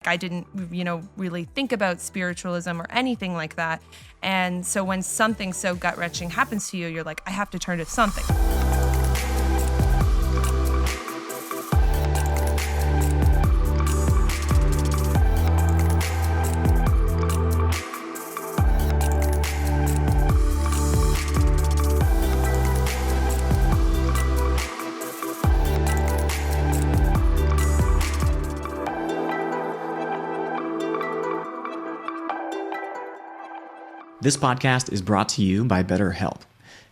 I didn't, really think about spiritualism or anything like that. And so when something so gut-wrenching happens to you, you're like, I have to turn to something. This podcast is brought to you by BetterHelp.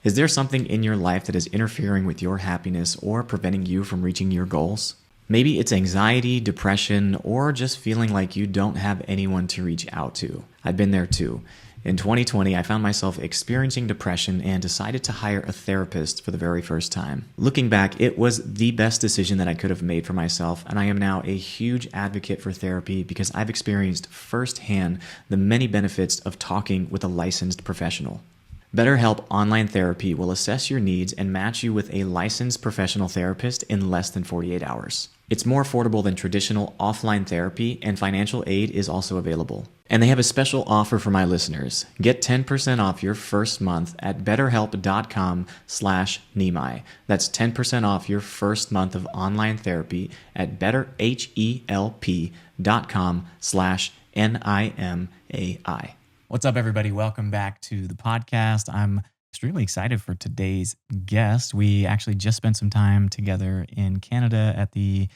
Is there something in your life that is interfering with your happiness or preventing you from reaching your goals? Maybe it's anxiety, depression, or just feeling like you don't have anyone to reach out to. I've been there too. In 2020, I found myself experiencing depression and decided to hire a therapist for the very first time. Looking back, it was the best decision that I could have made for myself, and I am now a huge advocate for therapy because I've experienced firsthand the many benefits of talking with a licensed professional. BetterHelp Online Therapy will assess your needs and match you with a licensed professional therapist in less than 48 hours. It's more affordable than traditional offline therapy, and financial aid is also available. And they have a special offer for my listeners. Get 10% off your first month at betterhelp.com/Nimai. That's 10% off your first month of online therapy at betterhelp.com/NIMAI. What's up, everybody? Welcome back to the podcast. I'm extremely excited for today's guest. We actually just spent some time together in Canada at the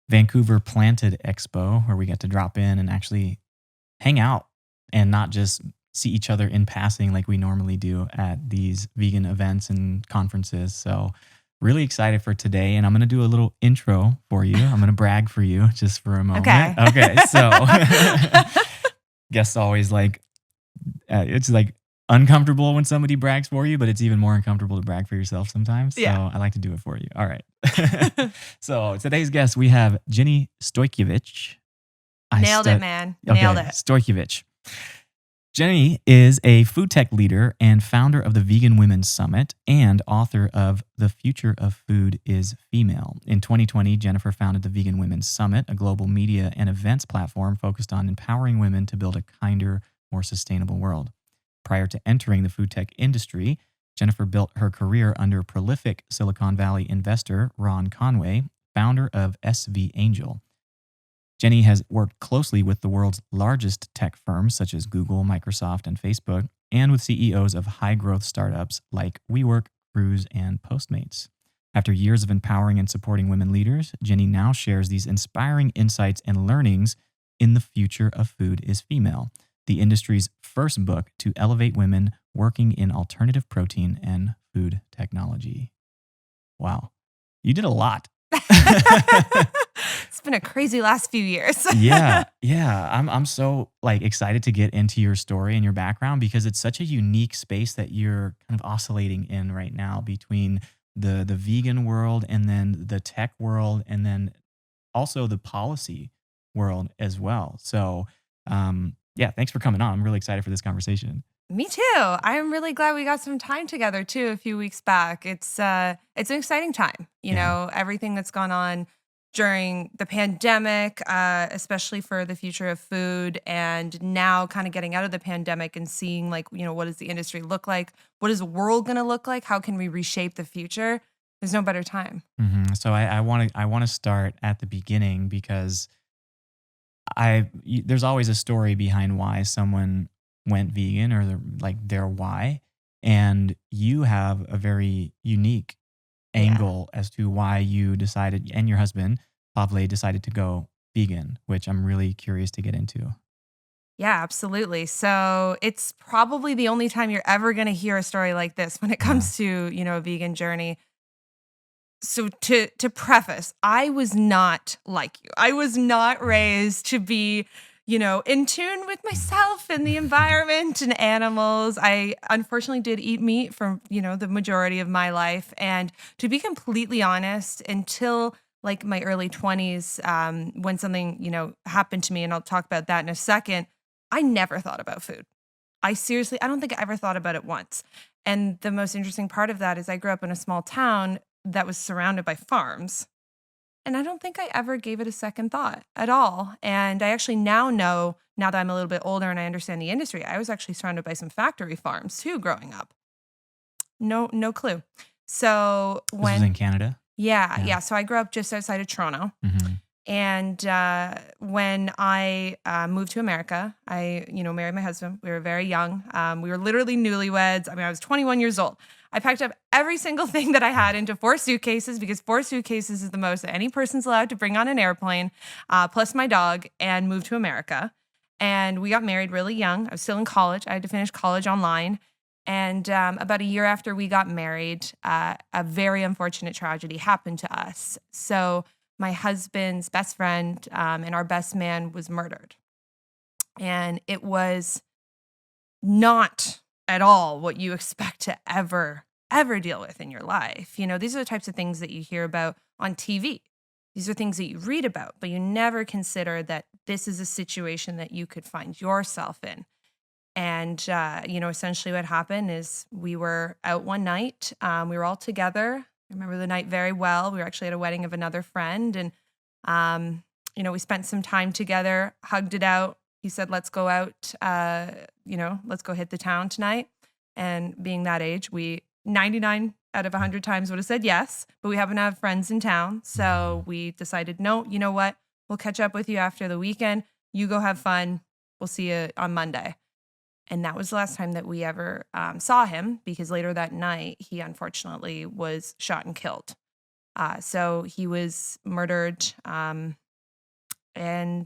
Vancouver Planted Expo, where we got to drop in and actually hang out and not just see each other in passing like we normally do at these vegan events and conferences. So really excited for today. And I'm going to do a little intro for you. I'm going to brag for you just for a moment. Okay. So guests always it's like uncomfortable when somebody brags for you, but it's even more uncomfortable to brag for yourself sometimes. Yeah. So I like to do it for you. All right. So today's guest, we have Jenny Stojkovic. Nailed it, man. Okay, Nailed it. Stojkovic. Jenny is a food tech leader and founder of the Vegan Women's Summit and author of The Future of Food is Female. In 2020, Jennifer founded the Vegan Women's Summit, a global media and events platform focused on empowering women to build a kinder, more sustainable world. Prior to entering the food tech industry, Jennifer built her career under prolific Silicon Valley investor Ron Conway, founder of SV Angel. Jenny has worked closely with the world's largest tech firms such as Google, Microsoft, and Facebook, and with CEOs of high-growth startups like WeWork, Cruise, and Postmates. After years of empowering and supporting women leaders, Jenny now shares these inspiring insights and learnings in The Future of Food is Female, the industry's first book to elevate women working in alternative protein and food technology. Wow. You did a lot. It's been a crazy last few years. Yeah. I'm so excited to get into your story and your background because it's such a unique space that you're kind of oscillating in right now between the vegan world and then the tech world and then also the policy world as well. So, thanks for coming on. I'm really excited for this conversation. Me too. I'm really glad we got some time together too a few weeks back. It's an exciting time, you know, everything that's gone on during the pandemic, especially for the future of food, and now kind of getting out of the pandemic and seeing what does the industry look like? What is the world going to look like? How can we reshape the future? There's no better time. Mm-hmm. So I want to start at the beginning because there's always a story behind why someone went vegan or their why. And you have a very unique angle as to why you decided, and your husband, Pavle, decided to go vegan, which I'm really curious to get into. Yeah, absolutely. So it's probably the only time you're ever going to hear a story like this when it comes to, a vegan journey. So to preface, I was not like you. I was not raised to be in tune with myself and the environment and animals. I unfortunately did eat meat for, the majority of my life. And to be completely honest, until my early 20s, when something, happened to me, and I'll talk about that in a second, I never thought about food. I don't think I ever thought about it once. And the most interesting part of that is I grew up in a small town that was surrounded by farms. And I don't think I ever gave it a second thought at all. And I actually now know, now that I'm a little bit older and I understand the industry, I was actually surrounded by some factory farms too growing up. No clue. So This was in Canada? yeah, Yeah. yeah. So I grew up just outside of Toronto. Mhm. And when I moved to America, I, married my husband. We were very young. We were literally newlyweds. I mean, I was 21 years old. I packed up every single thing that I had into 4 suitcases because 4 suitcases is the most that any person's allowed to bring on an airplane, plus my dog, and moved to America. And we got married really young. I was still in college. I had to finish college online. And about a year after we got married, a very unfortunate tragedy happened to us. So my husband's best friend and our best man was murdered. And it was not at all what you expect to ever deal with in your life. These are the types of things that you hear about on TV. These are things that you read about, but you never consider that this is a situation that you could find yourself in. And, essentially what happened is we were out one night. We were all together. I remember the night very well. We were actually at a wedding of another friend. And, we spent some time together, hugged it out. He said, let's go out, let's go hit the town tonight. And being that age, we 99 out of 100 times would have said yes, but we happen to have friends in town. So we decided, no, you know what? We'll catch up with you after the weekend. You go have fun. We'll see you on Monday. And that was the last time that we ever saw him because later that night, he unfortunately was shot and killed. So he was murdered. And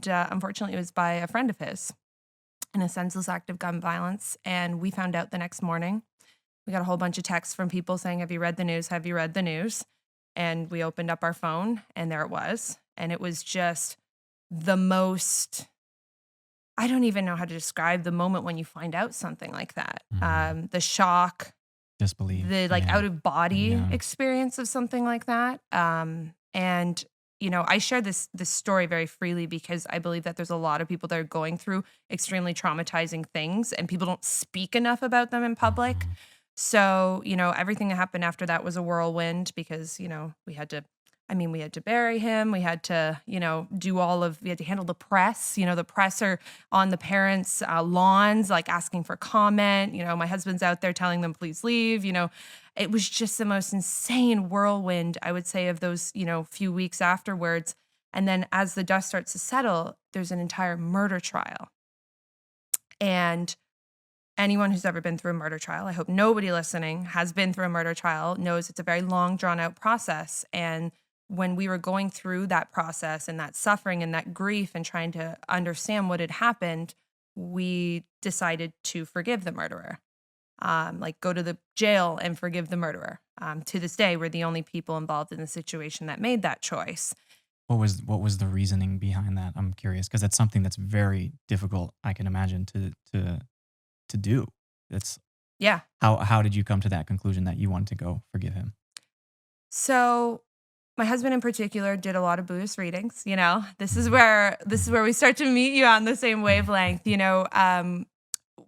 unfortunately, it was by a friend of his in a senseless act of gun violence. And we found out the next morning. We got a whole bunch of texts from people saying, have you read the news? Have you read the news? And we opened up our phone and there it was. And it was just the most... I don't even know how to describe the moment when you find out something like that. The shock, Disbelief. the Yeah. out of body Yeah. experience of something like that. And I share this story very freely because I believe that there's a lot of people that are going through extremely traumatizing things and people don't speak enough about them in public. Mhm. So, everything that happened after that was a whirlwind because, we had to bury him. We had to, we had to handle the press. The press are on the parents' lawns, like asking for comment. My husband's out there telling them, please leave. It was just the most insane whirlwind, I would say, of those, few weeks afterwards. And then as the dust starts to settle, there's an entire murder trial. And anyone who's ever been through a murder trial, I hope nobody listening has been through a murder trial, knows it's a very long, drawn out process. And when we were going through that process and that suffering and that grief and trying to understand what had happened, we decided to forgive the murderer. Go to the jail and forgive the murderer. To this day, we're the only people involved in the situation that made that choice. What was the reasoning behind that? I'm curious because that's something that's very difficult, I can imagine, to do. That's Yeah. how did you come to that conclusion that you wanted to go forgive him? So my husband in particular did a lot of Buddhist readings. This is where we start to meet you on the same wavelength.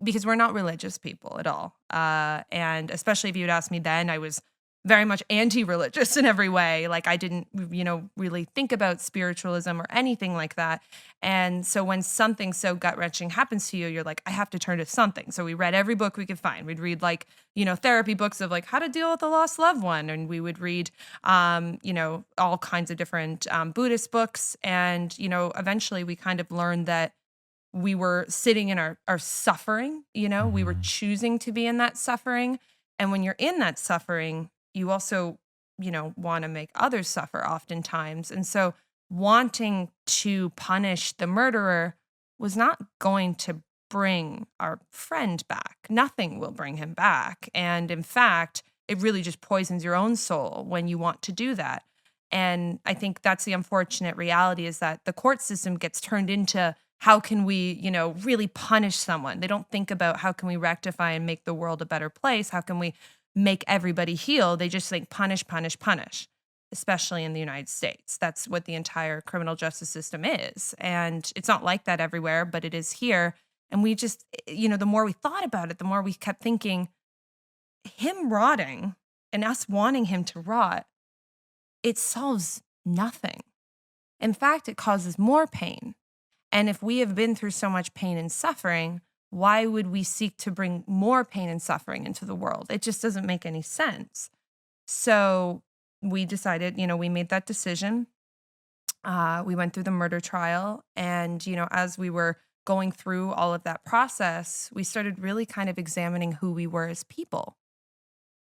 Because we're not religious people at all, and especially if you had asked me then, I was very much anti-religious in every way. Like I didn't, really think about spiritualism or anything like that. And so when something so gut-wrenching happens to you, you're like, I have to turn to something. So we read every book we could find. We'd read therapy books of how to deal with a lost loved one. And we would read, all kinds of different Buddhist books. And, eventually we kind of learned that we were sitting in our suffering, we were choosing to be in that suffering. And when you're in that suffering, you also, want to make others suffer oftentimes. And so wanting to punish the murderer was not going to bring our friend back. Nothing will bring him back. And in fact, it really just poisons your own soul when you want to do that. And I think that's the unfortunate reality is that the court system gets turned into how can we, really punish someone? They don't think about how can we rectify and make the world a better place? How can we make everybody heal? They just think punish, punish, punish, especially in the United States. That's what the entire criminal justice system is. And it's not like that everywhere, but it is here. And we just, the more we thought about it, the more we kept thinking him rotting and us wanting him to rot, it solves nothing. In fact, it causes more pain. And if we have been through so much pain and suffering, why would we seek to bring more pain and suffering into the world? It just doesn't make any sense. So we decided, we made that decision. We went through the murder trial. And, as we were going through all of that process, we started really kind of examining who we were as people.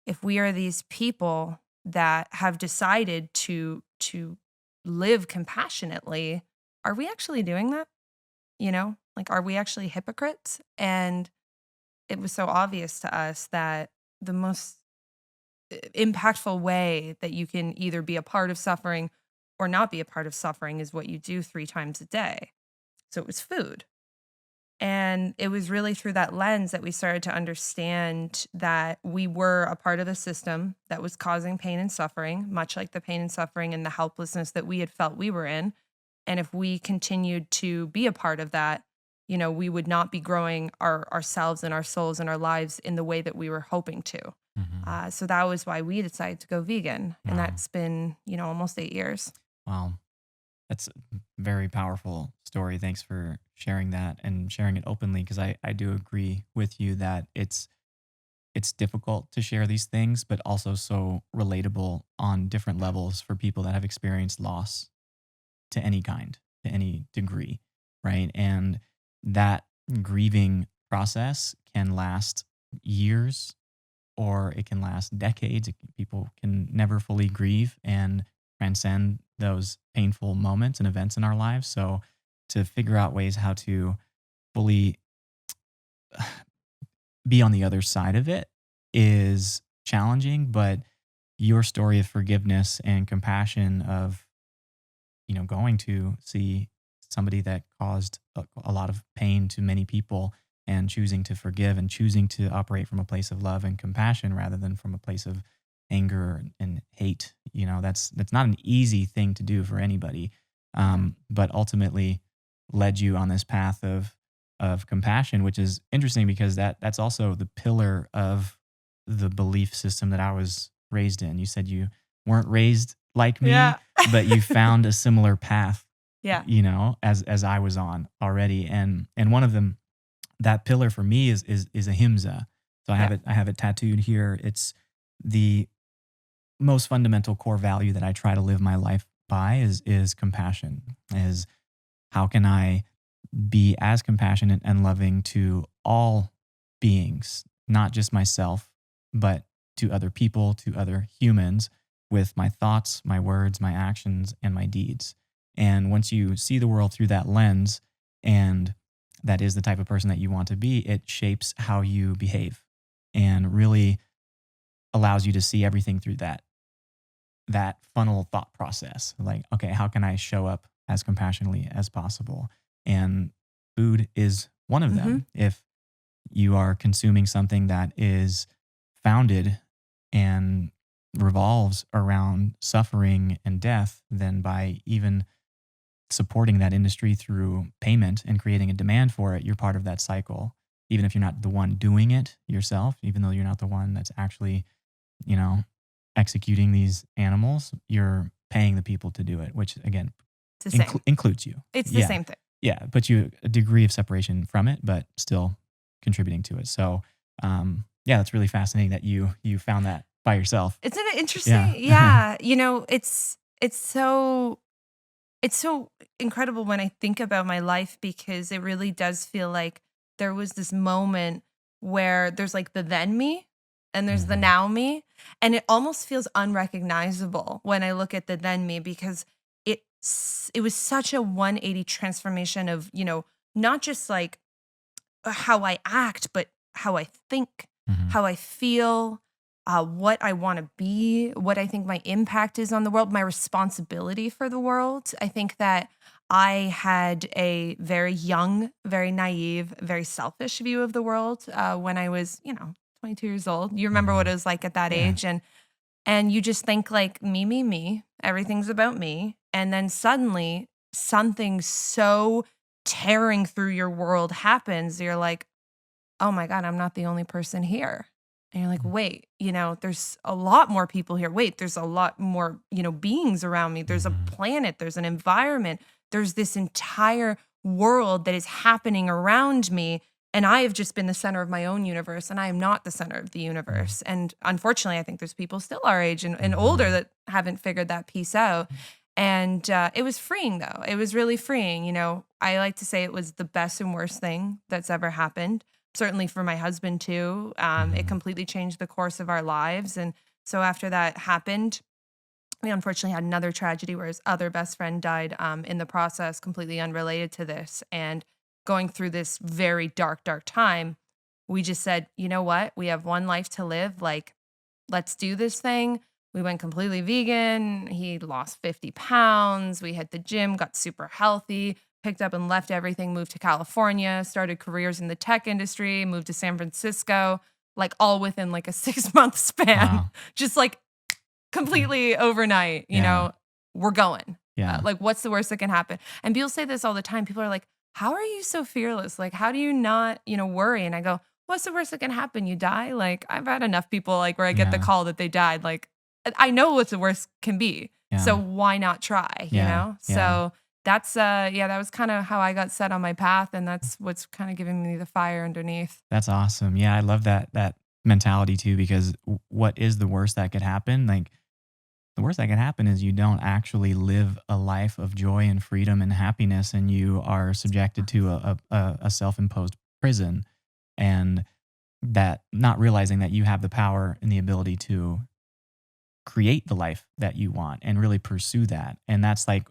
If we are these people that have decided to live compassionately, are we actually doing that? Like, are we actually hypocrites? And it was so obvious to us that the most impactful way that you can either be a part of suffering or not be a part of suffering is what you do 3 times a day. So it was food. And it was really through that lens that we started to understand that we were a part of a system that was causing pain and suffering, much like the pain and suffering and the helplessness that we had felt we were in. And if we continued to be a part of that, we would not be growing ourselves and our souls and our lives in the way that we were hoping to. So that was why we decided to go vegan. And Wow. that's been, almost 8 years. Wow. That's a very powerful story. Thanks for sharing that and sharing it openly, because I do agree with you that it's difficult to share these things, but also so relatable on different levels for people that have experienced loss to any kind, to any degree, right? And that grieving process can last years or it can last decades. People can never fully grieve and transcend those painful moments and events in our lives. So to figure out ways how to fully be on the other side of it is challenging, but your story of forgiveness and compassion of, going to see somebody that caused a lot of pain to many people and choosing to forgive and choosing to operate from a place of love and compassion rather than from a place of anger and hate. That's not an easy thing to do for anybody, but ultimately led you on this path of compassion, which is interesting because that's also the pillar of the belief system that I was raised in. You said you weren't raised like me, Yeah. but you found a similar path, Yeah. as I was on already. And one of them, that pillar for me is ahimsa. So I have it tattooed here. It's the most fundamental core value that I try to live my life by is compassion. Is how can I be as compassionate and loving to all beings, not just myself, but to other people, to other humans, with my thoughts, my words, my actions, and my deeds. And once you see the world through that lens, and that is the type of person that you want to be, it shapes how you behave and really allows you to see everything through that funnel thought process. Like, okay, how can I show up as compassionately as possible? And food is one of them. If you are consuming something that is founded and revolves around suffering and death, then by even supporting that industry through payment and creating a demand for it, you're part of that cycle. Even if you're not the one doing it yourself, even though you're not the one that's actually, executing these animals, you're paying the people to do it, which again It's the same. includes you. It's the same thing. Yeah, puts you a degree of separation from it, but still contributing to it. So, that's really fascinating that you found that by yourself. Isn't it interesting? Yeah. Yeah. It's so incredible when I think about my life, because it really does feel like there was this moment where there's like the then me and there's the now me. And it almost feels unrecognizable when I look at the then me, because it was such a 180 transformation of, not just like how I act, but how I think, how I feel, what I want to be, what I think my impact is on the world, my responsibility for the world. I think that I had a very young, very naive, very selfish view of the world when I was, 22 years old. You remember what it was like at that Yeah. age, and you just think like me, everything's about me. And then suddenly something so tearing through your world happens. You're like, oh my God, I'm not the only person here. And you're like, wait, there's a lot more people here. Wait, there's a lot more, beings around me. There's a Mhm. planet, there's an environment, there's this entire world that is happening around me. And I have just been the center of my own universe, and I am not the center of the universe. And unfortunately, I think there's people still our age and older Mhm. that haven't figured that piece out. And it was freeing, though. It was really freeing. I like to say it was the best and worst thing that's ever happened. Certainly for my husband, too. It Mhm. completely changed the course of our lives. And so after that happened, we unfortunately had another tragedy where his other best friend died in the process, completely unrelated to this. And going through this very dark, dark time, we just said, you know what? We have one life to live. Like, let's do this thing. We went completely vegan. He lost 50 pounds. We hit the gym, got super healthy, picked up and left everything, moved to California, started careers in the tech industry, moved to San Francisco, like all within like a 6 month span, Wow. just like completely overnight, Yeah. we're going. Yeah. Like, what's the worst that can happen? And people say this all the time. People are like, how are you so fearless? Like, how do you not, worry? And I go, what's the worst that can happen? You die? Like, I've had enough people like where I get the Yeah. call that they died. Like, I know what the worst can be. So Yeah. why not try, Yeah. Yeah. So that's yeah, that was kind of how I got set on my path. And that's what's kind of giving me the fire underneath. That's awesome. Yeah, I love that mentality too because what is the worst that could happen? Like the worst that could happen is you don't actually live a life of joy and freedom and happiness, and you are subjected to a self-imposed prison, and that not realizing that you have the power and the ability to create the life that you want and really pursue that. And that's like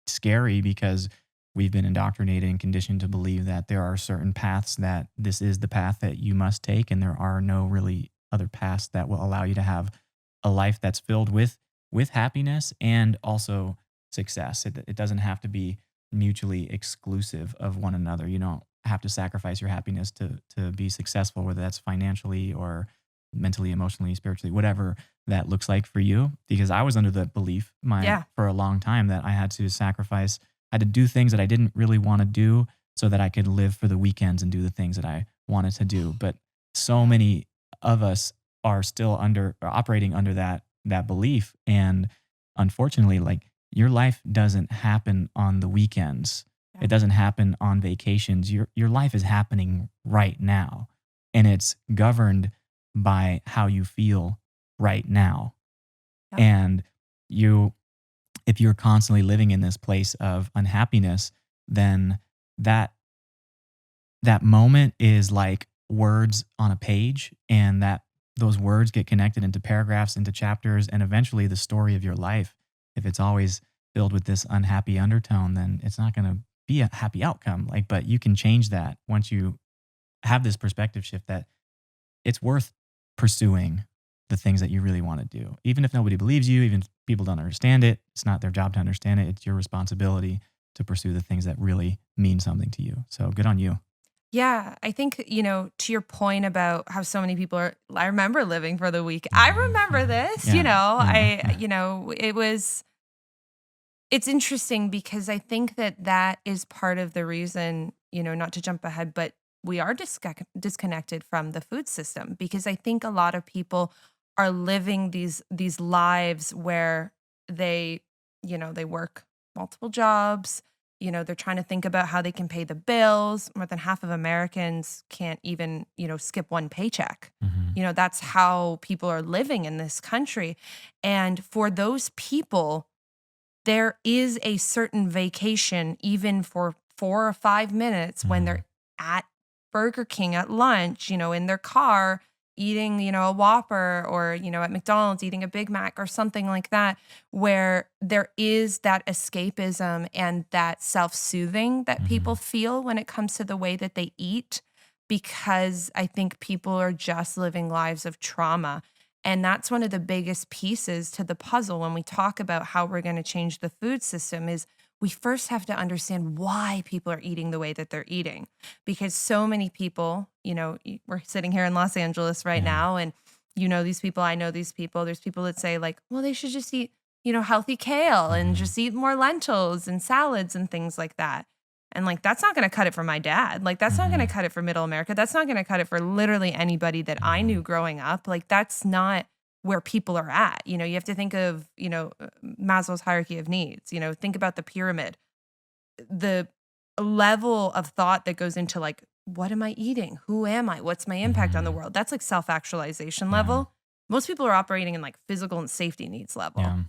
scary because we've been indoctrinated and conditioned to believe that there are certain paths that this is the path that you must take, and there are no really other paths that will allow you to have a life that's filled with happiness and also success. It doesn't have to be mutually exclusive of one another. You don't have to sacrifice your happiness to be successful, whether that's financially or mentally, emotionally, spiritually, whatever that looks like for you. Because I was under the belief Yeah. for a long time that I had to sacrifice, I had to do things that I didn't really want to do so that I could live for the weekends and do the things that I wanted to do. But so many of us are still operating under that belief. And unfortunately, like your life doesn't happen on the weekends. Yeah. It doesn't happen on vacations. Your life is happening right now. And it's governed by how you feel right now. Yep. And you if you're constantly living in this place of unhappiness, then that that moment is like words on a page, and that those words get connected into paragraphs, into chapters, and eventually the story of your life, if it's always filled with this unhappy undertone, then it's not going to be a happy outcome. Like, but you can change that once you have this perspective shift that it's worth pursuing the things that you really want to do. Even if nobody believes you, even if people don't understand it, it's not their job to understand it. It's your responsibility to pursue the things that really mean something to you. So good on you. Yeah, I think, to your point about how so many people I remember living for the week. I remember Mhm. this, Yeah. Yeah. it's interesting because I think that that is part of the reason, not to jump ahead, but we are disconnected from the food system because I think a lot of people are living these lives where they, they work multiple jobs, they're trying to think about how they can pay the bills. More than half of Americans can't even, skip one paycheck. Mhm. That's how people are living in this country. And for those people, there is a certain vacation, even for 4 or 5 minutes when Mhm. they're at Burger King at lunch, in their car, eating, a Whopper or, at McDonald's eating a Big Mac or something like that, where there is that escapism and that self soothing that people Mhm. feel when it comes to the way that they eat. Because I think people are just living lives of trauma. And that's one of the biggest pieces to the puzzle when we talk about how we're going to change the food system is we first have to understand why people are eating the way that they're eating. Because so many people, we're sitting here in Los Angeles right Yeah. now and these people, I know these people. There's people that say like, well, they should just eat, healthy kale and Mhm. just eat more lentils and salads and things like that. And like, that's not going to cut it for my dad. Like, that's not going to cut it for middle America. That's not going to cut it for literally anybody that I knew growing up. Like, that's not where people are at. You know, you have to think of, Maslow's hierarchy of needs, think about the pyramid, the level of thought that goes into like, what am I eating? Who am I? What's my impact on the world? That's like self-actualization level. Most people are operating in like physical and safety needs level. Yeah.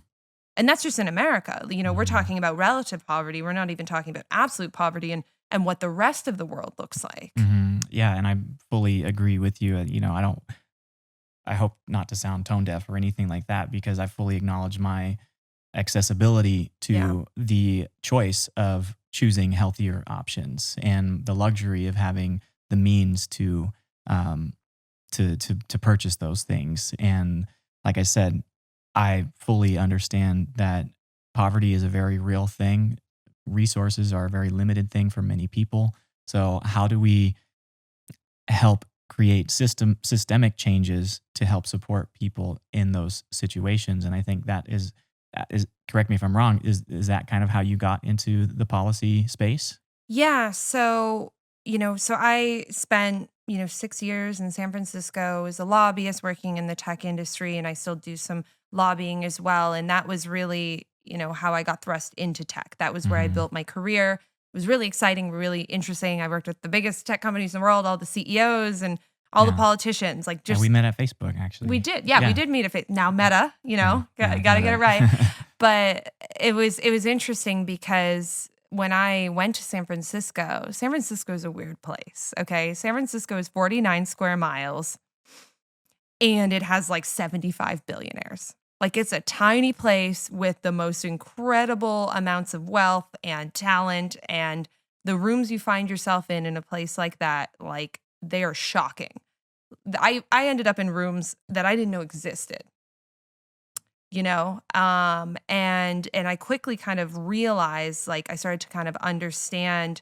And that's just in America. We're talking about relative poverty. We're not even talking about absolute poverty and what the rest of the world looks like. Yeah, and I fully agree with you. I hope not to sound tone deaf or anything like that, because I fully acknowledge my accessibility to the choice of choosing healthier options and the luxury of having the means to purchase those things. And like I said, I fully understand that poverty is a very real thing. Resources are a very limited thing for many people. So how do we help create systemic changes to help support people in those situations? And I think that is correct me if I'm wrong, is that kind of how you got into the policy space? Yeah. So I spent, 6 years in San Francisco as a lobbyist working in the tech industry, and I still do some lobbying as well. And that was really, how I got thrust into tech. That was where I built my career. It was really exciting, really interesting. I worked with the biggest tech companies in the world, all the CEOs and all the politicians. Like, Yeah, just we met at Facebook, actually. we did. Yeah, we did meet at now Meta, got to Meta. get it right. But it was interesting because when I went to San Francisco is a weird place. Okay. San Francisco is 49 square miles and it has like 75 billionaires. Like, it's a tiny place with the most incredible amounts of wealth and talent, and the rooms you find yourself in a place like that, like, they are shocking. I ended up in rooms that I didn't know existed, and I quickly kind of realized, like, I started to kind of understand,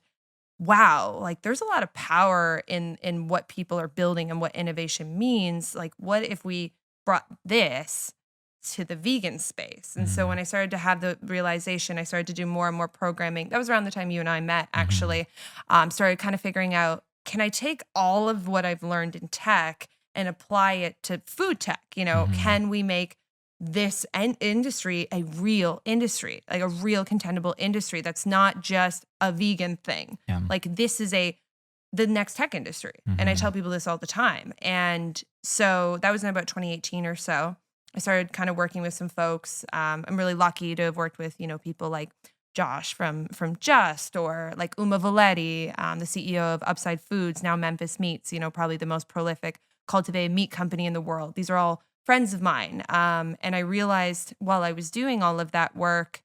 wow, like, there's a lot of power in what people are building and what innovation means. Like, what if we brought this to the vegan space? And so when I started to have the realization, I started to do more and more programming. That was around the time you and I met, actually. Started kind of figuring out, can I take all of what I've learned in tech and apply it to food tech? Can we make this industry a real industry, like a real contendable industry that's not just a vegan thing? Yeah. Like, this is the next tech industry. And I tell people this all the time. And so that was in about 2018 or so. I started kind of working with some folks. I'm really lucky to have worked with, people like Josh from Just, or like Uma Valetti, the CEO of Upside Foods, now Memphis Meats, probably the most prolific cultivated meat company in the world. These are all friends of mine. And I realized while I was doing all of that work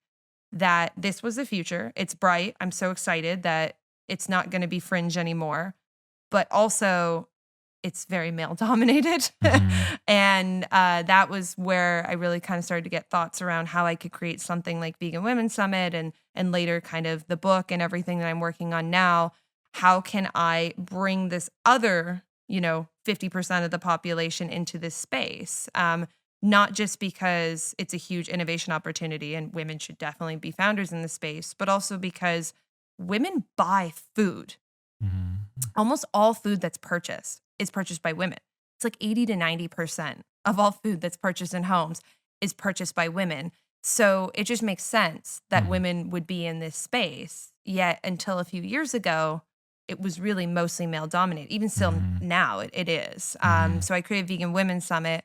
that this was the future. It's bright. I'm so excited that it's not going to be fringe anymore, but also it's very male dominated. And that was where I really kind of started to get thoughts around how I could create something like Vegan Women's Summit, and later kind of the book and everything that I'm working on now. How can I bring this other, 50% of the population into this space? Not just because it's a huge innovation opportunity and women should definitely be founders in the space, but also because women buy food. Almost all food that's purchased is purchased by women. It's like 80 to 90% of all food that's purchased in homes is purchased by women. So it just makes sense that women would be in this space. Yet until a few years ago, it was really mostly male dominated. Even still now, it is. So I created Vegan Women's Summit.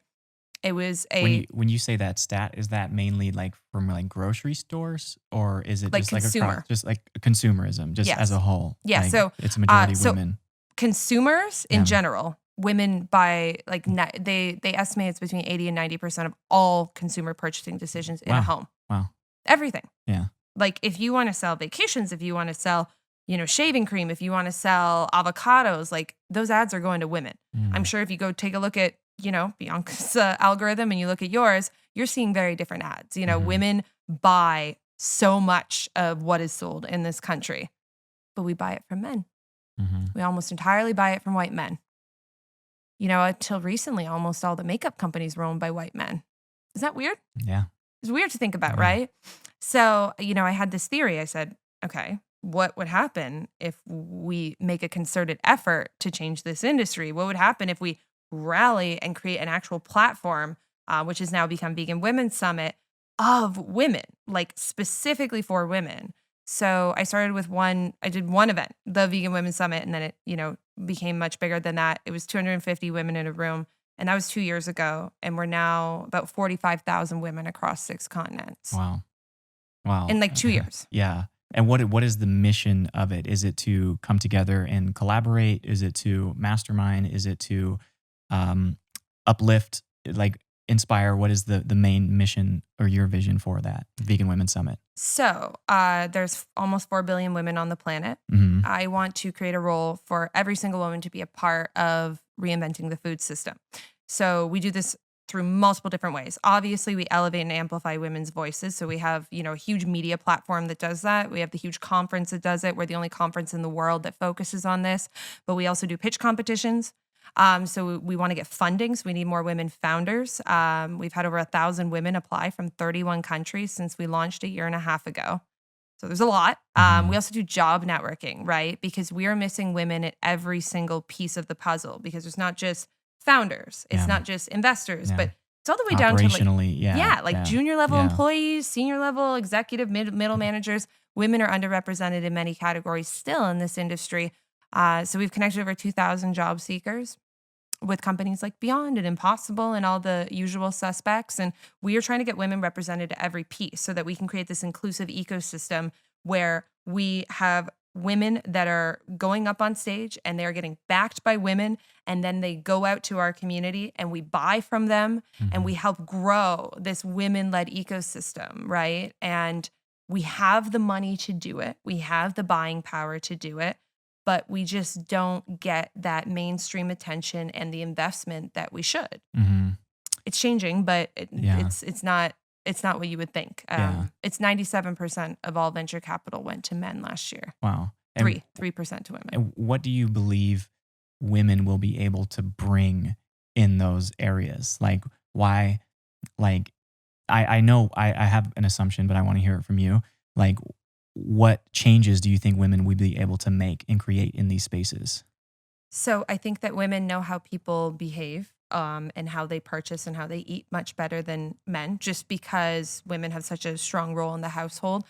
It was when you say that stat, is that mainly like from like grocery stores, or is it like just consumer, like across, just like consumerism, just as a whole? Yeah. Like, So it's a majority women. Consumers in general, women buy like they estimate it's between 80 and 90% of all consumer purchasing decisions in a home. Wow. Everything. Yeah. Like, if you want to sell vacations, if you want to sell, shaving cream, if you want to sell avocados, like, those ads are going to women. I'm sure if you go take a look at, Bianca's algorithm and you look at yours, you're seeing very different ads. Women buy so much of what is sold in this country, but we buy it from men. We almost entirely buy it from white men. Until recently, almost all the makeup companies were owned by white men. Is that weird? Yeah. It's weird to think about, right? So, I had this theory. I said, okay, what would happen if we make a concerted effort to change this industry? What would happen if we rally and create an actual platform, which has now become Vegan Women's Summit of women, like specifically for women? So I started with I did one event, the Vegan Women's Summit, and then it, became much bigger than that. It was 250 women in a room, and that was 2 years ago. And we're now about 45,000 women across 6 continents Wow. Wow. in like 2 years. Yeah. And what is the mission of it? Is it to come together and collaborate? Is it to mastermind? Is it to uplift, like inspire? What is the main mission or your vision for that Vegan Women's Summit? So there's almost 4 billion women on the planet. Hmm. I want to create a role for every single woman to be a part of reinventing the food system. So we do this through multiple different ways. Obviously, we elevate and amplify women's voices. So we have, a huge media platform that does that. We have the huge conference that does it. We're the only conference in the world that focuses on this. But we also do pitch competitions. So we want to get funding. So we need more women founders. We've had over 1,000 women apply from 31 countries since we launched a year and a half ago. So there's a lot. We also do job networking, right? Because we are missing women at every single piece of the puzzle, because it's not just founders, it's Yeah. not just investors, Yeah. but it's all the way down to Operationally, junior level Yeah. employees, senior level executive, middle managers. Women are underrepresented in many categories still in this industry. So we've connected over 2,000 job seekers with companies like Beyond and Impossible and all the usual suspects. And we are trying to get women represented at every piece so that we can create this inclusive ecosystem where we have women that are going up on stage and they're getting backed by women, and then they go out to our community and we buy from them and we help grow this women-led ecosystem, right? And we have the money to do it. We have the buying power to do it, but we just don't get that mainstream attention and the investment that we should. Mhm. It's changing, but Yeah. it's not what you would think. Yeah. It's 97% of all venture capital went to men last year. Wow. And 3% to women. And what do you believe women will be able to bring in those areas? Like, why? Like, I know I have an assumption, but I want to hear it from you. Like, what changes do you think women will be able to make and create in these spaces? So I think that women know how people behave, and how they purchase and how they eat much better than men, just because women have such a strong role in the household.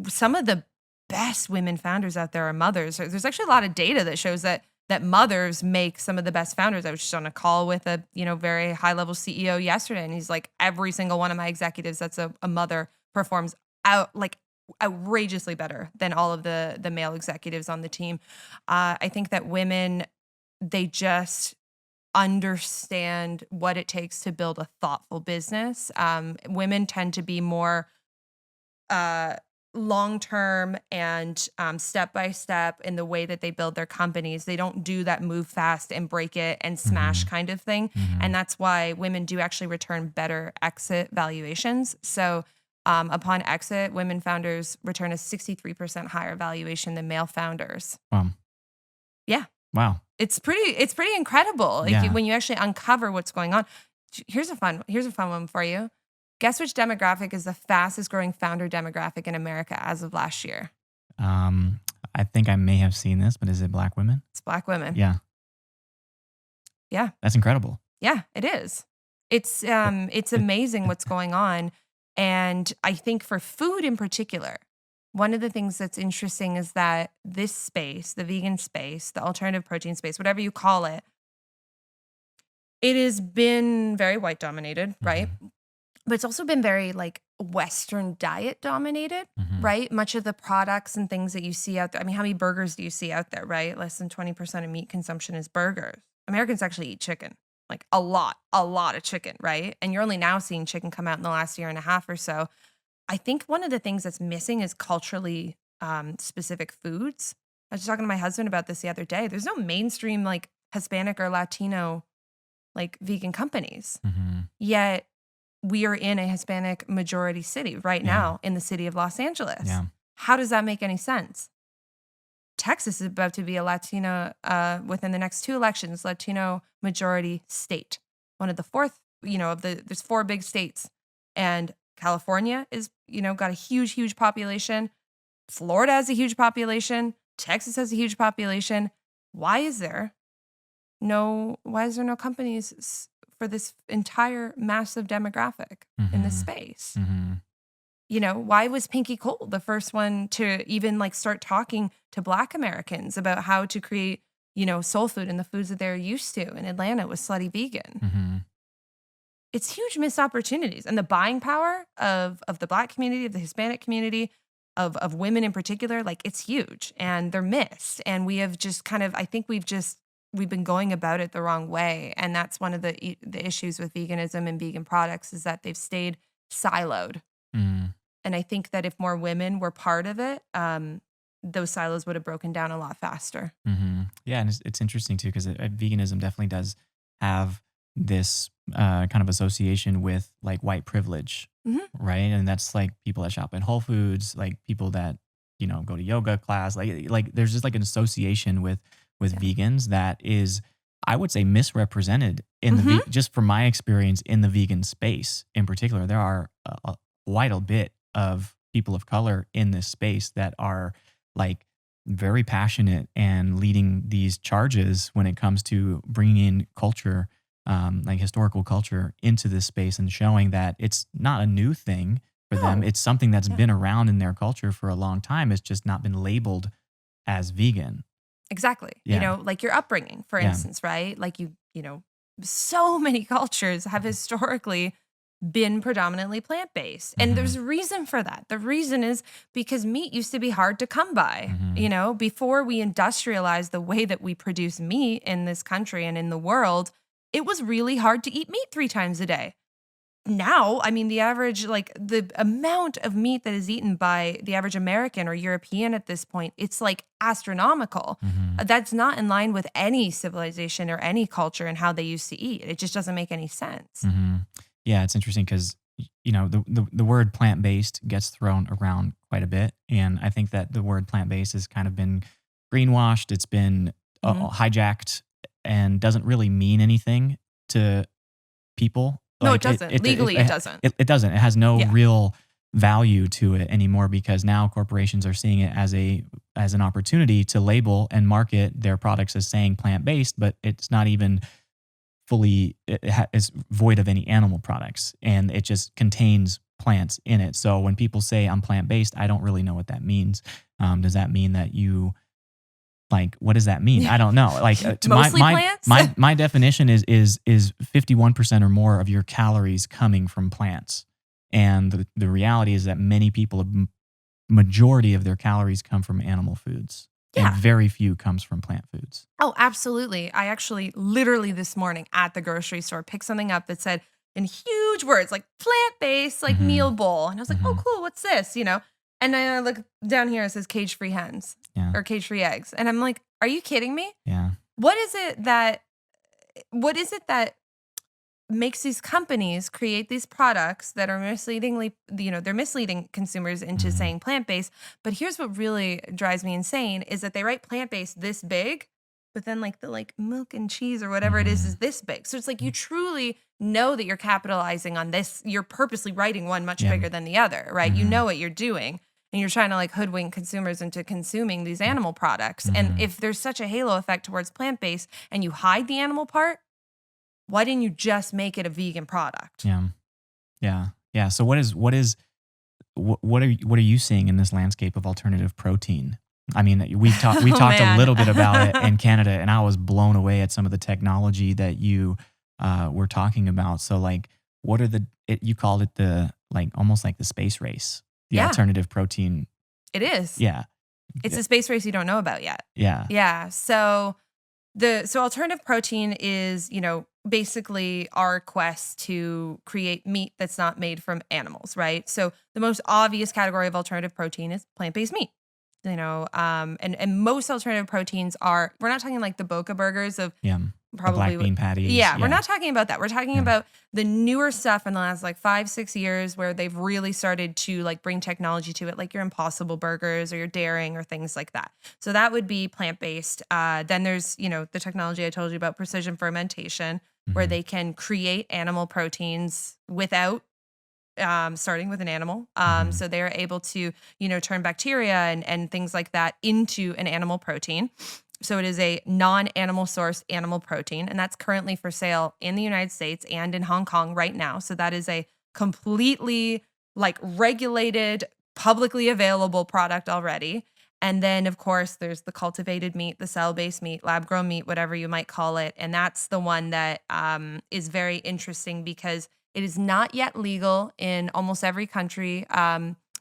Some of the best women founders out there are mothers. There's actually a lot of data that shows that mothers make some of the best founders. I was just on a call with a very high level CEO yesterday, and he's like, every single one of my executives that's a mother performs out like outrageously better than all of the male executives on the team. I think that women, they just understand what it takes to build a thoughtful business. Women tend to be more long term and step by step in the way that they build their companies. They don't do that move fast and break it and smash kind of thing. And that's why women do actually return better exit valuations. So upon exit, women founders return a 63% higher valuation than male founders. Yeah. Wow. It's pretty incredible. Like, Yeah. when you actually uncover what's going on. Here's a fun one for you. Guess which demographic is the fastest growing founder demographic in America as of last year? I think I may have seen this, but is it Black women? It's Black women. Yeah. Yeah. That's incredible. Yeah, it is. It's amazing what's going on. And I think for food in particular, one of the things that's interesting is that this space, the vegan space, the alternative protein space, whatever you call it, it has been very white dominated, right? But it's also been very like Western diet dominated, right? Much of the products and things that you see out there. I mean, how many burgers do you see out there, right? Less than 20% of meat consumption is burgers. Americans actually eat chicken, like a lot of chicken, right? And you're only now seeing chicken come out in the last year and a half or so. I think one of the things that's missing is culturally specific foods. I was just talking to my husband about this the other day. There's no mainstream like Hispanic or Latino like vegan companies. Yet we are in a Hispanic majority city right now in the city of Los Angeles. Yeah. How does that make any sense? Texas is about to be a Latino, within the next 2 elections, Latino majority state. One of the fourth, there's 4 big states. And California is, got a huge population. Florida has a huge population. Texas has a huge population. Why is there no companies for this entire massive demographic in this Mm-hmm. space? Mm-hmm. Why was Pinky Cole the first one to even like start talking to Black Americans about how to create, soul food and the foods that they're used to in Atlanta with Slutty Vegan? Mm-hmm. It's huge missed opportunities. And the buying power of the Black community, of the Hispanic community, of women in particular, like it's huge and they're missed. And we have just kind of, I think we've been going about it the wrong way. And that's one of the issues with veganism and vegan products is that they've stayed siloed. Mm-hmm. And I think that if more women were part of it, those silos would have broken down a lot faster. Mm-hmm. Yeah, and it's interesting too because veganism definitely does have this kind of association with like white privilege, Mhm. right? And that's like people that shop in Whole Foods, like people that go to yoga class, like there's just like an association with Yeah. vegans that is, I would say, misrepresented in Mhm. just from my experience in the vegan space in particular. There are quite a bit of people of color in this space that are like very passionate and leading these charges when it comes to bringing in culture, like historical culture into this space and showing that it's not a new thing for them. No. It's something that's Yeah. been around in their culture for a long time. It's just not been labeled as vegan. Exactly. Yeah. Like your upbringing, for Yeah. instance, right? Like so many cultures have historically been predominantly plant-based. And there's a reason for that. The reason is because meat used to be hard to come by. Mhm. Before we industrialized the way that we produce meat in this country and in the world, it was really hard to eat meat 3 times a day. Now, I mean, the average, like the amount of meat that is eaten by the average American or European at this point, it's like astronomical. Mhm. That's not in line with any civilization or any culture and how they used to eat. It just doesn't make any sense. Mhm. Yeah, it's interesting because the word plant based gets thrown around quite a bit, and I think that the word plant based has kind of been greenwashed. It's been Mhm. hijacked and doesn't really mean anything to people. No, it Like doesn't. Legally, it doesn't. it doesn't. It has no Yeah. real value to it anymore because now corporations are seeing it as an opportunity to label and market their products as saying plant based, but it's not even fully is void of any animal products, and it just contains plants in it. So when people say I'm plant based, I don't really know what that means. Does that mean that you like what does that mean? I don't know. Like to Mostly plants? my definition is 51% or more of your calories coming from plants, and the reality is that many people, majority of their calories come from animal foods, and Yeah. very few comes from plant foods. Oh, absolutely. I actually literally this morning at the grocery store picked something up that said in huge words, like plant-based, like Mhm. meal bowl. And I was like, oh, Mhm. cool. What's this? And then I look down here, it says cage-free hens Yeah, or cage-free eggs. And I'm like, are you kidding me? yeah. What is it that makes these companies create these products that are they're misleading consumers into Mhm. saying plant-based. But here's what really drives me insane is that they write plant-based this big, but then like the milk and cheese or whatever it is Mhm. this big. So it's like you truly know that you're capitalizing on this. You're purposely writing one much Yeah. bigger than the other, right? You Mhm. know what you're doing. And you're trying to hoodwink consumers into consuming these animal products. And Mhm. if there's such a halo effect towards plant-based and you hide the animal part, why didn't you just make it a vegan product? Yeah. Yeah. Yeah. So what are you seeing in this landscape of alternative protein? I mean, we Oh, talked a man. little bit about it in Canada, and I was blown away at some of the technology that you were talking about. So what are you called it almost like the space race, the Yeah. alternative protein. It is. Yeah. It's a space race you don't know about yet. Yeah. Yeah. So alternative protein is, basically our quest to create meat that's not made from animals, right? So the most obvious category of alternative protein is plant-based meat. And most alternative proteins we're not talking like the Boca burgers of Yeah. The probably black bean patties. yeah, we're not talking about that. We're talking Yeah. about the newer stuff in the last 5-6 years where they've really started to bring technology to it, like your Impossible burgers or your daring or things like that. So that would be plant-based. Then there's, the technology I told you about, precision fermentation, where Mhm. they can create animal proteins without starting with an animal. Mhm. So they're able to, turn bacteria and things like that into an animal protein. So it is a non-animal source animal protein, and that's currently for sale in the United States and in Hong Kong right now. So that is a completely like regulated, publicly available product already. And then, of course, there's the cultivated meat, the cell-based meat, lab-grown meat, whatever you might call it. And that's the one that is very interesting because it is not yet legal in almost every country.